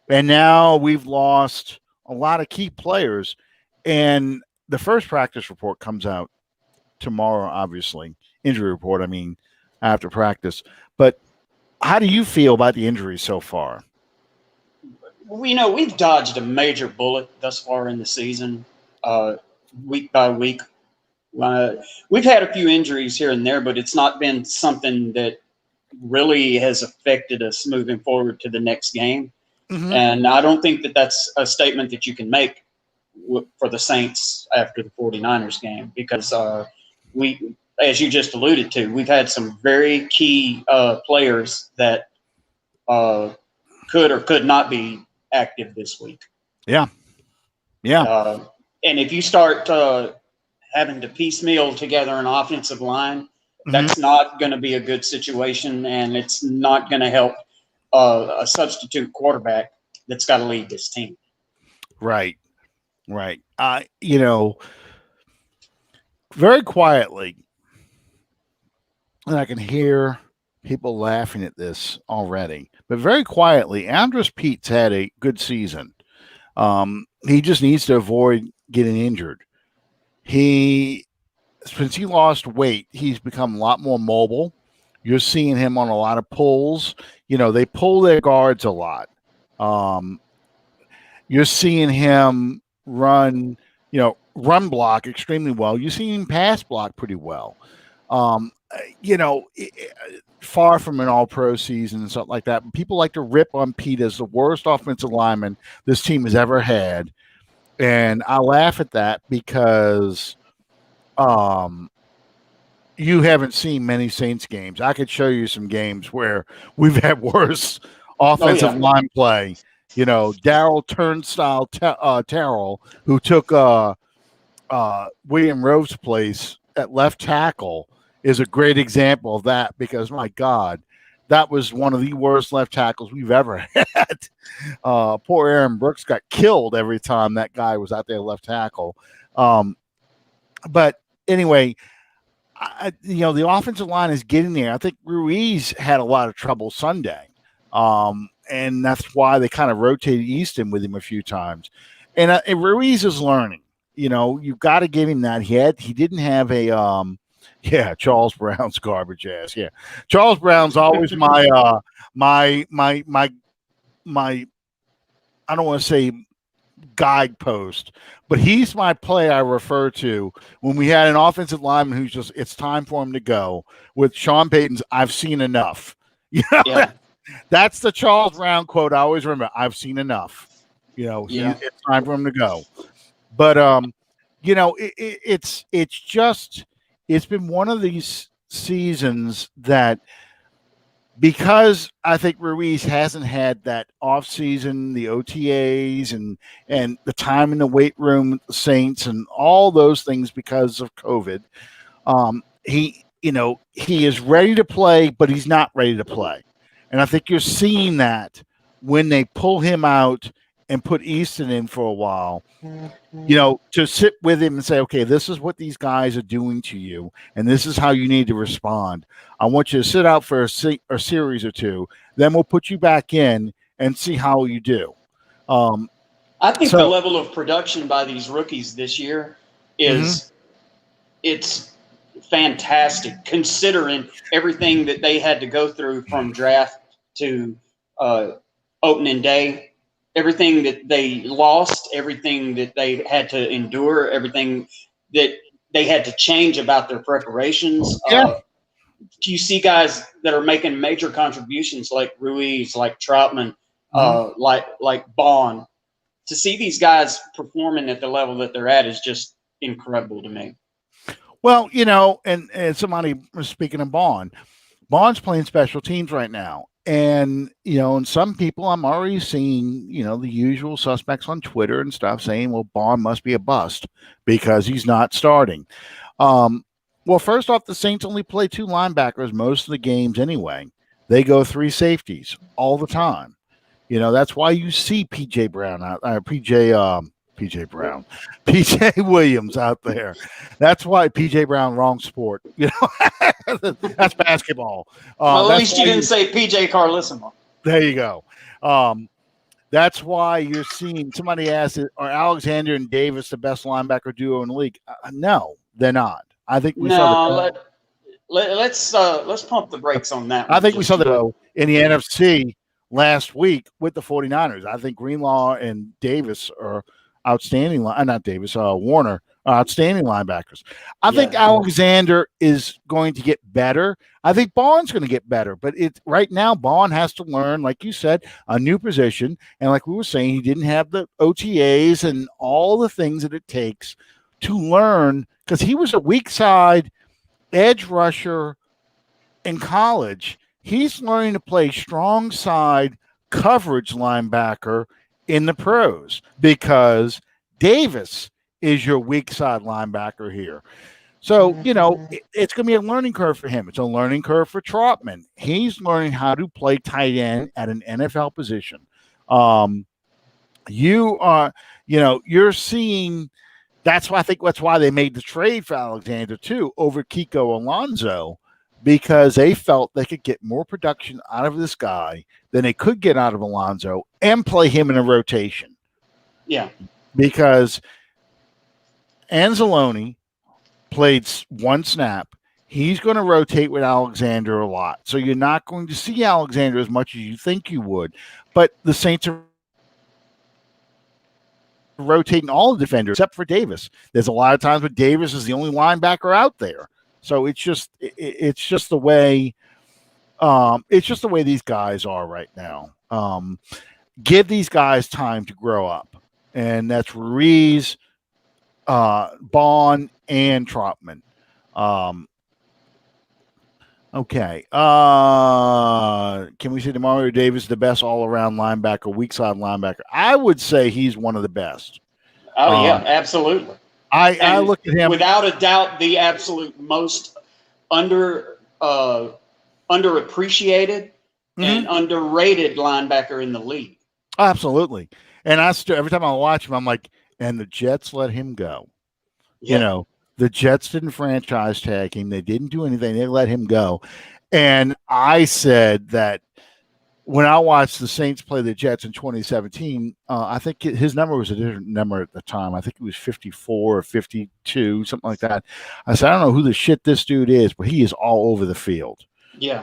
and now we've lost a lot of key players. And the first practice report comes out tomorrow, obviously. Injury report, after practice. But how do you feel about the injuries so far? We've dodged a major bullet thus far in the season, week by week. We've had a few injuries here and there, but it's not been something that really has affected us moving forward to the next game. Mm-hmm. And I don't think that that's a statement that you can make for the Saints after the 49ers game, because we, as you just alluded to, we've had some very key players that could or could not be active this week. Yeah. And if you start having to piecemeal together an offensive line, mm-hmm. that's not going to be a good situation, and it's not going to help a substitute quarterback that's got to lead this team. Right. Very quietly, and I can hear people laughing at this already, but very quietly, Andres Pete's had a good season. He just needs to avoid getting injured. Since he lost weight, he's become a lot more mobile. You're seeing him on a lot of pulls. They pull their guards a lot. You're seeing him run block extremely well. You're seeing him pass block pretty well. Um, far from an all-pro season and stuff like that. People like to rip on Pete as the worst offensive lineman this team has ever had, and I laugh at that because you haven't seen many Saints games. I could show you some games where we've had worse offensive line play. Daryl Turnstile Terrell, who took William Rove's place at left tackle, is a great example of that because, my God, that was one of the worst left tackles we've ever had. Poor Aaron Brooks got killed every time that guy was out there left tackle. But anyway, the offensive line is getting there. I think Ruiz had a lot of trouble Sunday, and that's why they kind of rotated Easton with him a few times. And Ruiz is learning. You've got to give him that. He didn't have a Charles Brown's garbage ass. Yeah, Charles Brown's always my I don't want to say guidepost, but he's my play I refer to when we had an offensive lineman who's just, it's time for him to go. With Sean Payton's, I've seen enough. That's the Charles Brown quote I always remember. I've seen enough. It's time for him to go. But it's been one of these seasons that, because I think Ruiz hasn't had that off season, the OTAs and the time in the weight room with the Saints and all those things because of COVID, he is ready to play, but he's not ready to play. And I think you're seeing that when they pull him out and put Easton in for a while, to sit with him and say, okay, this is what these guys are doing to you, and this is how you need to respond. I want you to sit out for a series or two, then we'll put you back in and see how you do. I think the level of production by these rookies this year is it's fantastic, considering everything that they had to go through from draft to opening day. Everything that they lost, everything that they had to endure, everything that they had to change about their preparations. You see guys that are making major contributions like Ruiz, like Troutman, like Bond. To see these guys performing at the level that they're at is just incredible to me. Well, and somebody was speaking of Bond. Bond's playing special teams right now. And, and some people I'm already seeing, the usual suspects on Twitter and stuff saying, well, Bond must be a bust because he's not starting. Well, first off, the Saints only play 2 linebackers most of the games anyway. They go 3 safeties all the time. That's why you see PJ Williams out there. That's why PJ Brown, wrong sport. That's basketball. Well, at least you didn't say PJ Carlissimo. There you go. That's why you're seeing, somebody asked, are Alexander and Davis the best linebacker duo in the league? No, they're not. I think we saw let's pump the brakes on that. I think we saw that in the NFC last week with the 49ers. I think Greenlaw and Davis are outstanding. Not Davis, Warner, outstanding linebackers. I think Alexander is going to get better. I think Bond's going to get better, but right now Bond has to learn, like you said, a new position. And like we were saying, he didn't have the OTAs and all the things that it takes to learn, because he was a weak side edge rusher in college. He's learning to play strong side coverage linebacker in the pros because Davis is your weak side linebacker here. So, it's going to be a learning curve for him. It's a learning curve for Troutman. He's learning how to play tight end at an NFL position. You're seeing, that's why they made the trade for Alexander too over Kiko Alonso, because they felt they could get more production out of this guy than they could get out of Alonso and play him in a rotation. Yeah. Because Anzalone played 1 snap. He's going to rotate with Alexander a lot. So you're not going to see Alexander as much as you think you would. But the Saints are rotating all the defenders except for Davis. There's a lot of times when Davis is the only linebacker out there. So it's just the way these guys are right now. Give these guys time to grow up, and that's Ruiz, Bond, and Trotman. Okay. Can we say Demario Davis the best all-around linebacker, weak side linebacker? I would say he's one of the best. Oh yeah, absolutely. I look at him without a doubt, the absolute most underappreciated and underrated linebacker in the league. Absolutely. And every time I watch him, I'm like, and the Jets let him go. Yeah. The Jets didn't franchise tag him. They didn't do anything. They let him go. And I said that when I watched the Saints play the Jets in 2017, I think his number was a different number at the time. I think it was 54 or 52, something like that. I said, I don't know who the shit this dude is, but he is all over the field. Yeah.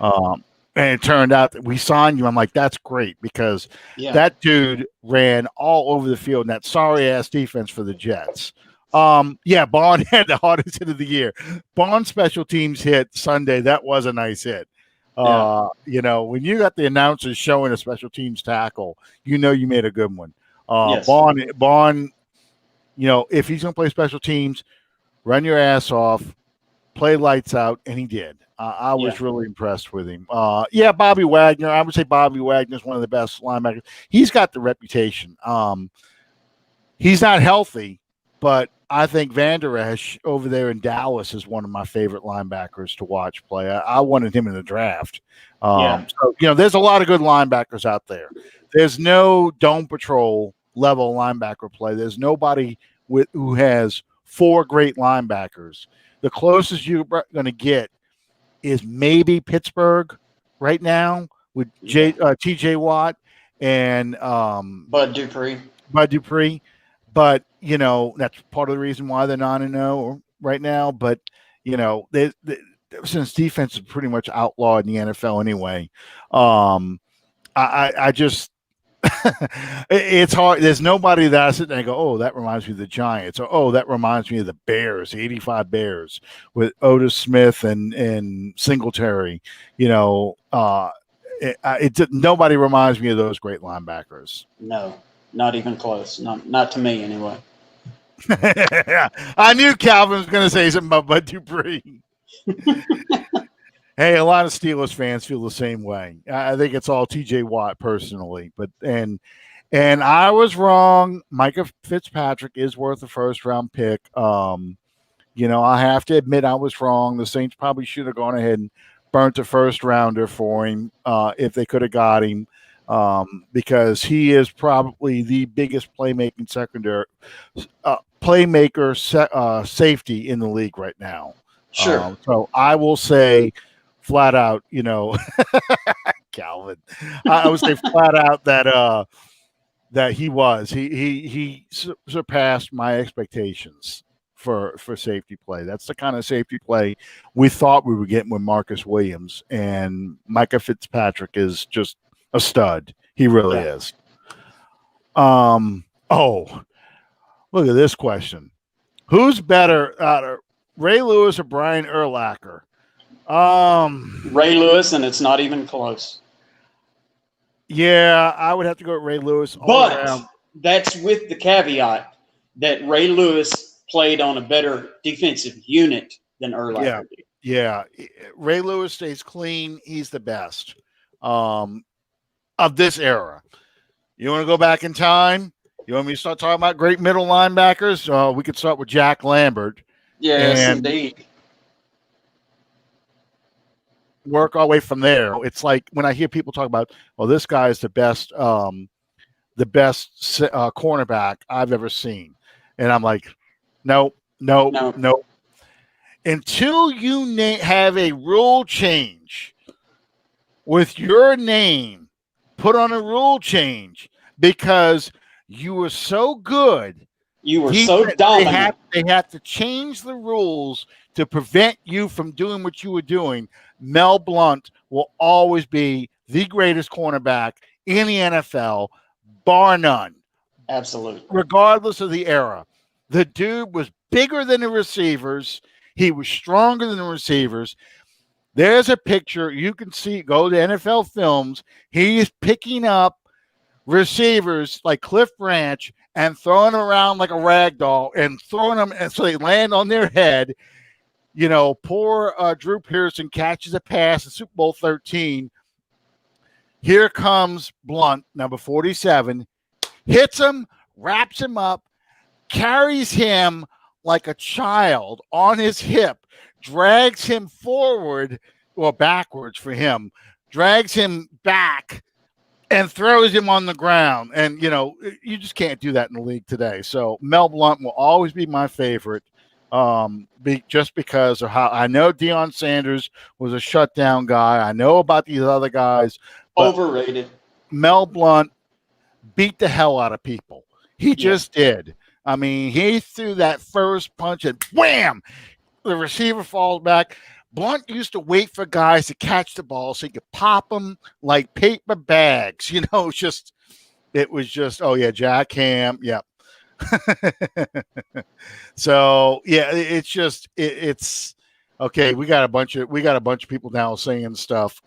And it turned out that we signed you. I'm like, that's great because that dude ran all over the field in that sorry-ass defense for the Jets. Bond had the hardest hit of the year. Bond special teams hit Sunday. That was a nice hit. When you got the announcers showing a special teams tackle, you made a good one. Bond, if he's going to play special teams, run your ass off, play lights out, and he did. I was really impressed with him. Bobby Wagner. I would say Bobby Wagner is one of the best linebackers. He's got the reputation. He's not healthy, but I think Van Der Esch over there in Dallas is one of my favorite linebackers to watch play. I wanted him in the draft. So, there's a lot of good linebackers out there. There's no dome patrol level linebacker play. There's nobody who has 4 great linebackers. The closest you're going to get is maybe Pittsburgh right now with T.J. Watt and Bud Dupree. But, that's part of the reason why they're 9-0 right now. But, since defense is pretty much outlawed in the NFL anyway, I just it's hard. There's nobody that I sit there and go, oh, that reminds me of the Giants, or oh, that reminds me of the Bears, the '85 Bears with Otis Smith and Singletary. Nobody reminds me of those great linebackers. No, not even close. Not to me anyway. I knew Calvin was going to say something about Bud Dupree. Hey, a lot of Steelers fans feel the same way. I think it's all T.J. Watt personally, but and I was wrong. Micah Fitzpatrick is worth a first-round pick. I have to admit I was wrong. The Saints probably should have gone ahead and burnt a first-rounder for him if they could have got him, because he is probably the biggest playmaker safety in the league right now. Sure. So I will say flat out, Calvin, I would say flat out that he surpassed my expectations for safety play. That's the kind of safety play we thought we were getting with Marcus Williams, and Micah Fitzpatrick is just a stud. He really is. Look at this question. Who's better, Ray Lewis or Brian Urlacher? Ray Lewis, and it's not even close. Yeah, I would have to go with Ray Lewis. But that's with the caveat that Ray Lewis played on a better defensive unit than Urlacher did. Yeah. Ray Lewis stays clean. He's the best of this era. You want to go back in time? You want me to start talking about great middle linebackers? We could start with Jack Lambert. Yes, indeed. Work our way from there. It's like when I hear people talk about, well, this guy is the best cornerback I've ever seen, and I'm like, no. Until you have a rule change with your name put on a rule change because you were so good. You were so dominant. They have to change the rules to prevent you from doing what you were doing. Mel Blount will always be the greatest cornerback in the NFL, bar none. Absolutely. Regardless of the era. The dude was bigger than the receivers. He was stronger than the receivers. There's a picture you can see. Go to NFL Films. He's picking up receivers like Cliff Branch and throwing them around like a rag doll and throwing them, and so they land on their head. Poor Drew Pearson catches a pass in Super Bowl 13. Here comes Blunt, number 47, hits him, wraps him up, carries him like a child on his hip, drags him forward, or backwards for him, drags him back, and throws him on the ground. And, you just can't do that in the league today. So Mel Blount will always be my favorite, just because of how I know Deion Sanders was a shutdown guy. I know about these other guys. Overrated. Mel Blount beat the hell out of people. He just did. I mean, he threw that first punch and wham! The receiver falls back. Blount used to wait for guys to catch the ball so he could pop them like paper bags. It was just, oh yeah, Jack Ham. Yep. So yeah, it's okay. We got a bunch of people now saying stuff.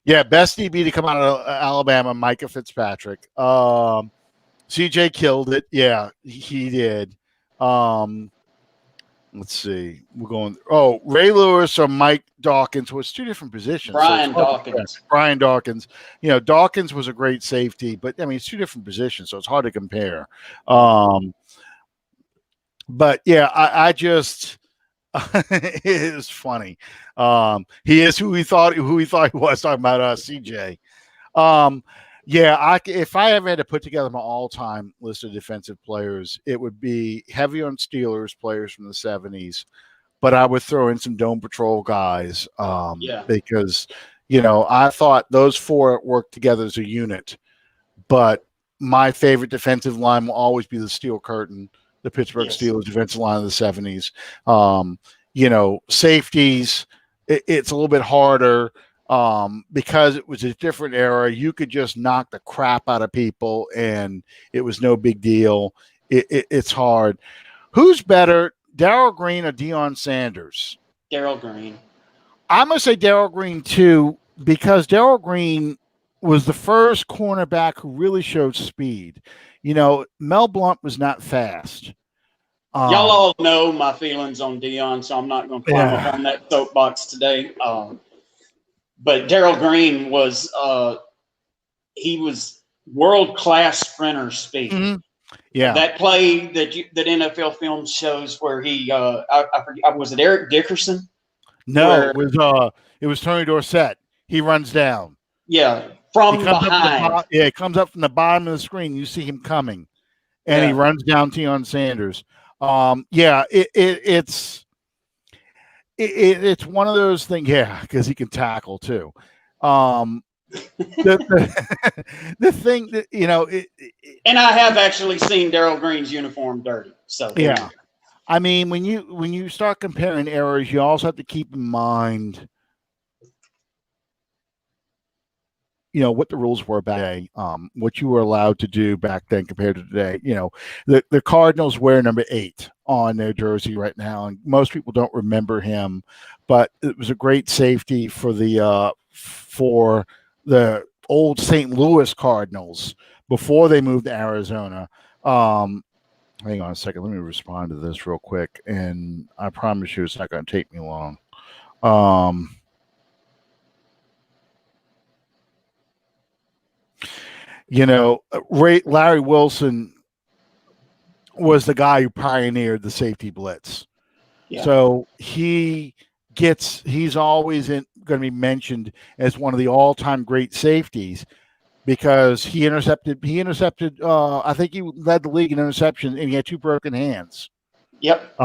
Yeah, best DB to come out of Alabama, Micah Fitzpatrick. CJ killed it. Yeah, he did. Let's see. We're going. Oh, Ray Lewis or Mike Dawkins was two different positions. Brian Dawkins. Brian Dawkins. Dawkins was a great safety, but I mean, it's two different positions, so it's hard to compare. But yeah, I just it is funny. He is who he thought he was, talking about CJ. Yeah, if I ever had to put together my all-time list of defensive players, it would be heavy on Steelers players from the 70s, but I would throw in some Dome Patrol guys because, I thought those four worked together as a unit. But my favorite defensive line will always be the Steel Curtain, the Pittsburgh Steelers defensive line of the 70s. Safeties, it's a little bit harder. Because it was a different era, you could just knock the crap out of people and it was no big deal. It's hard. Who's better, Darrell Green or Deion Sanders? Darrell Green. I'm going to say Darrell Green too, because Darrell Green was the first cornerback who really showed speed. Mel Blount was not fast. Y'all all know my feelings on Deion, so I'm not going to climb up on that soapbox today. But Darrell Green was he was world-class sprinter speed. Mm-hmm. Yeah, that play that NFL film shows where he I forget, was it Eric Dickerson? No, it was Tony Dorsett. He runs down. Yeah, from behind. He comes up from the bottom of the screen. You see him coming, and he runs down Deion Sanders. It's one of those things, because he can tackle too. The thing that and I have actually seen Darrell Green's uniform dirty. So yeah, I mean, when you start comparing eras, you also have to keep in mind, what the rules were back then, what you were allowed to do back then compared to today. The Cardinals wear number 8 on their jersey right now, and most people don't remember him, but it was a great safety for the old St. Louis Cardinals before they moved to Arizona. Hang on a second. Let me respond to this real quick, and I promise you it's not going to take me long. Larry Wilson was the guy who pioneered the safety blitz. Yeah. So he's always going to be mentioned as one of the all-time great safeties because he intercepted. I think he led the league in interceptions, and he had 2 broken hands. Yep.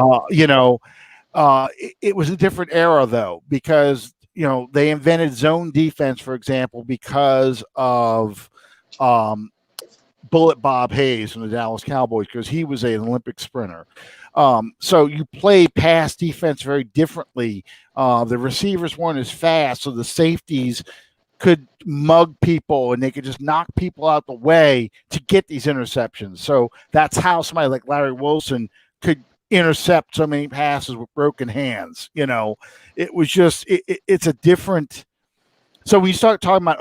It was a different era though, because they invented zone defense, for example, because of Bullet Bob Hayes from the Dallas Cowboys, because he was an Olympic sprinter. So you play pass defense very differently. The receivers weren't as fast, so the safeties could mug people and they could just knock people out the way to get these interceptions. So that's how somebody like Larry Wilson could intercept so many passes with broken hands. It was just it's a different. So when you start talking about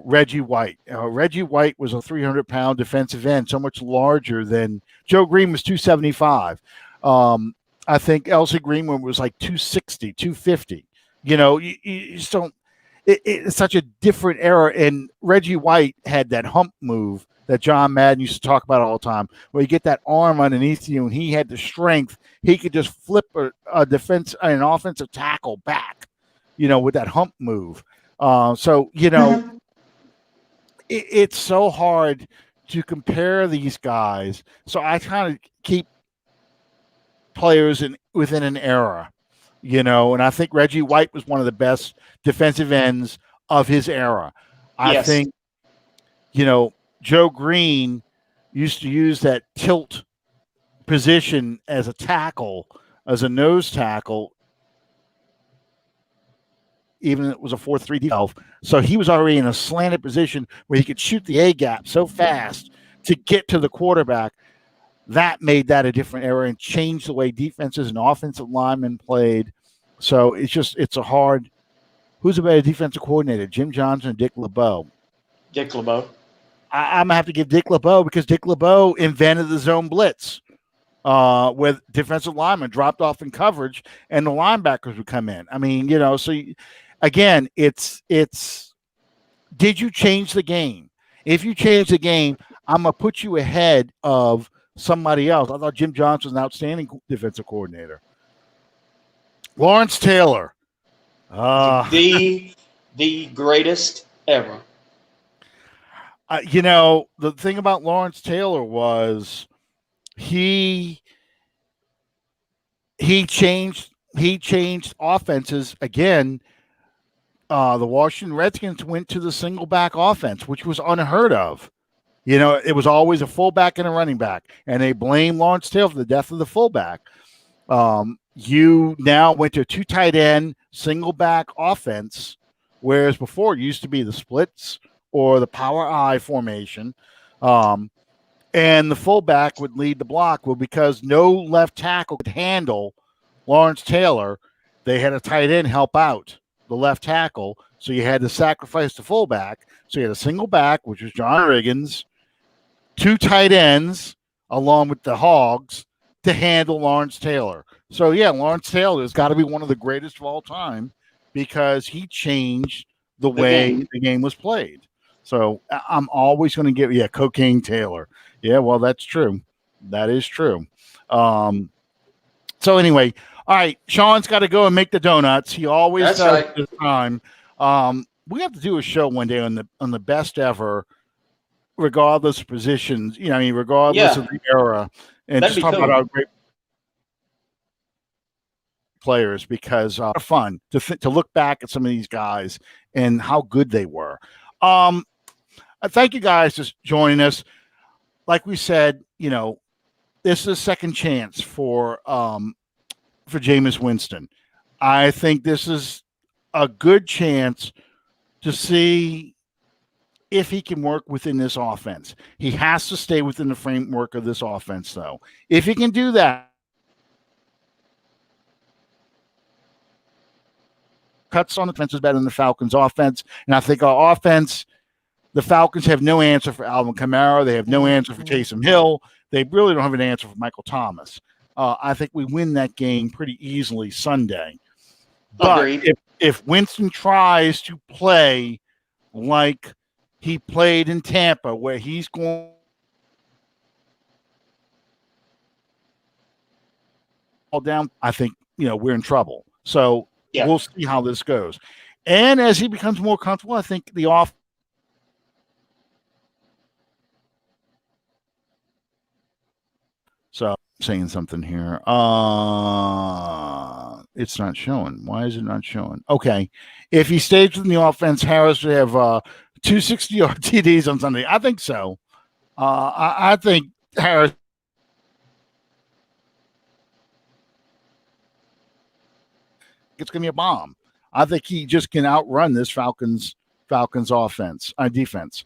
Reggie White. Reggie White was a 300-pound defensive end, so much larger than Joe Green was 275. I think Elsie Greenwood was like 260, 250. You just don't. It's such a different era, and Reggie White had that hump move that John Madden used to talk about all the time, where you get that arm underneath you, and he had the strength. He could just flip an offensive tackle back, with that hump move. It's so hard to compare these guys. So I kind of keep players within an era, and I think Reggie White was one of the best defensive ends of his era. I think, Joe Green used to use that tilt position as a tackle, as a nose tackle, even if it was a 4-3 12. So he was already in a slanted position where he could shoot the A gap so fast to get to the quarterback. That made that a different era and changed the way defenses and offensive linemen played. So it's a hard. Who's a better defensive coordinator, Jim Johnson or Dick LeBeau? Dick LeBeau. I'm gonna have to give Dick LeBeau, because Dick LeBeau invented the zone blitz, where defensive linemen dropped off in coverage and the linebackers would come in. I mean, again, it's. Did you change the game? If you change the game, I'm gonna put you ahead of somebody else. I thought Jim Johnson was an outstanding defensive coordinator. Lawrence Taylor, the greatest ever. The thing about Lawrence Taylor was he changed offenses again. The Washington Redskins went to the single back offense, which was unheard of. It was always a fullback and a running back, and they blamed Lawrence Taylor for the death of the fullback. You now went to a 2 tight end single back offense, whereas before it used to be the splits or the power I formation. And the fullback would lead the block. Well, because no left tackle could handle Lawrence Taylor, they had a tight end help out the left tackle. So you had to sacrifice the fullback. So you had a single back, which was John Riggins, 2 tight ends, along with the Hogs, to handle Lawrence Taylor. So, Lawrence Taylor has got to be one of the greatest of all time, because he changed the way the game was played. So I'm always going to give, Cocaine Taylor. Yeah, well, that's true. That is true. So anyway, all right, Sean's got to go and make the donuts. He always does right. This time. We have to do a show one day on the best ever, regardless of positions. Regardless of the era, and that'd just talk about our great players, because it's fun to look back at some of these guys and how good they were. Thank you guys for joining us. Like we said, this is a second chance for Jameis Winston. I think this is a good chance to see if he can work within this offense. He has to stay within the framework of this offense, though. If he can do that, cuts on the defense is better than the Falcons' offense. And I think our offense, the Falcons have no answer for Alvin Kamara. They have no answer for Taysom Hill. They really don't have an answer for Michael Thomas. I think we win that game pretty easily Sunday. But if Winston tries to play like he played in Tampa, where he's going all down, I think, we're in trouble. So we'll see how this goes. And as he becomes more comfortable, I think the off. So saying something here. It's not showing. Why is it not showing? Okay. If he stays within the offense, Harris would have 260-yard TDs on Sunday. I think so. I think Harris it's going to be a bomb. I think he just can outrun this Falcons defense.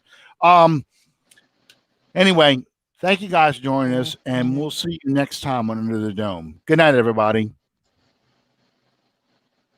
Anyway, Thank you guys for joining us, and we'll see you next time on Under the Dome. Good night, everybody.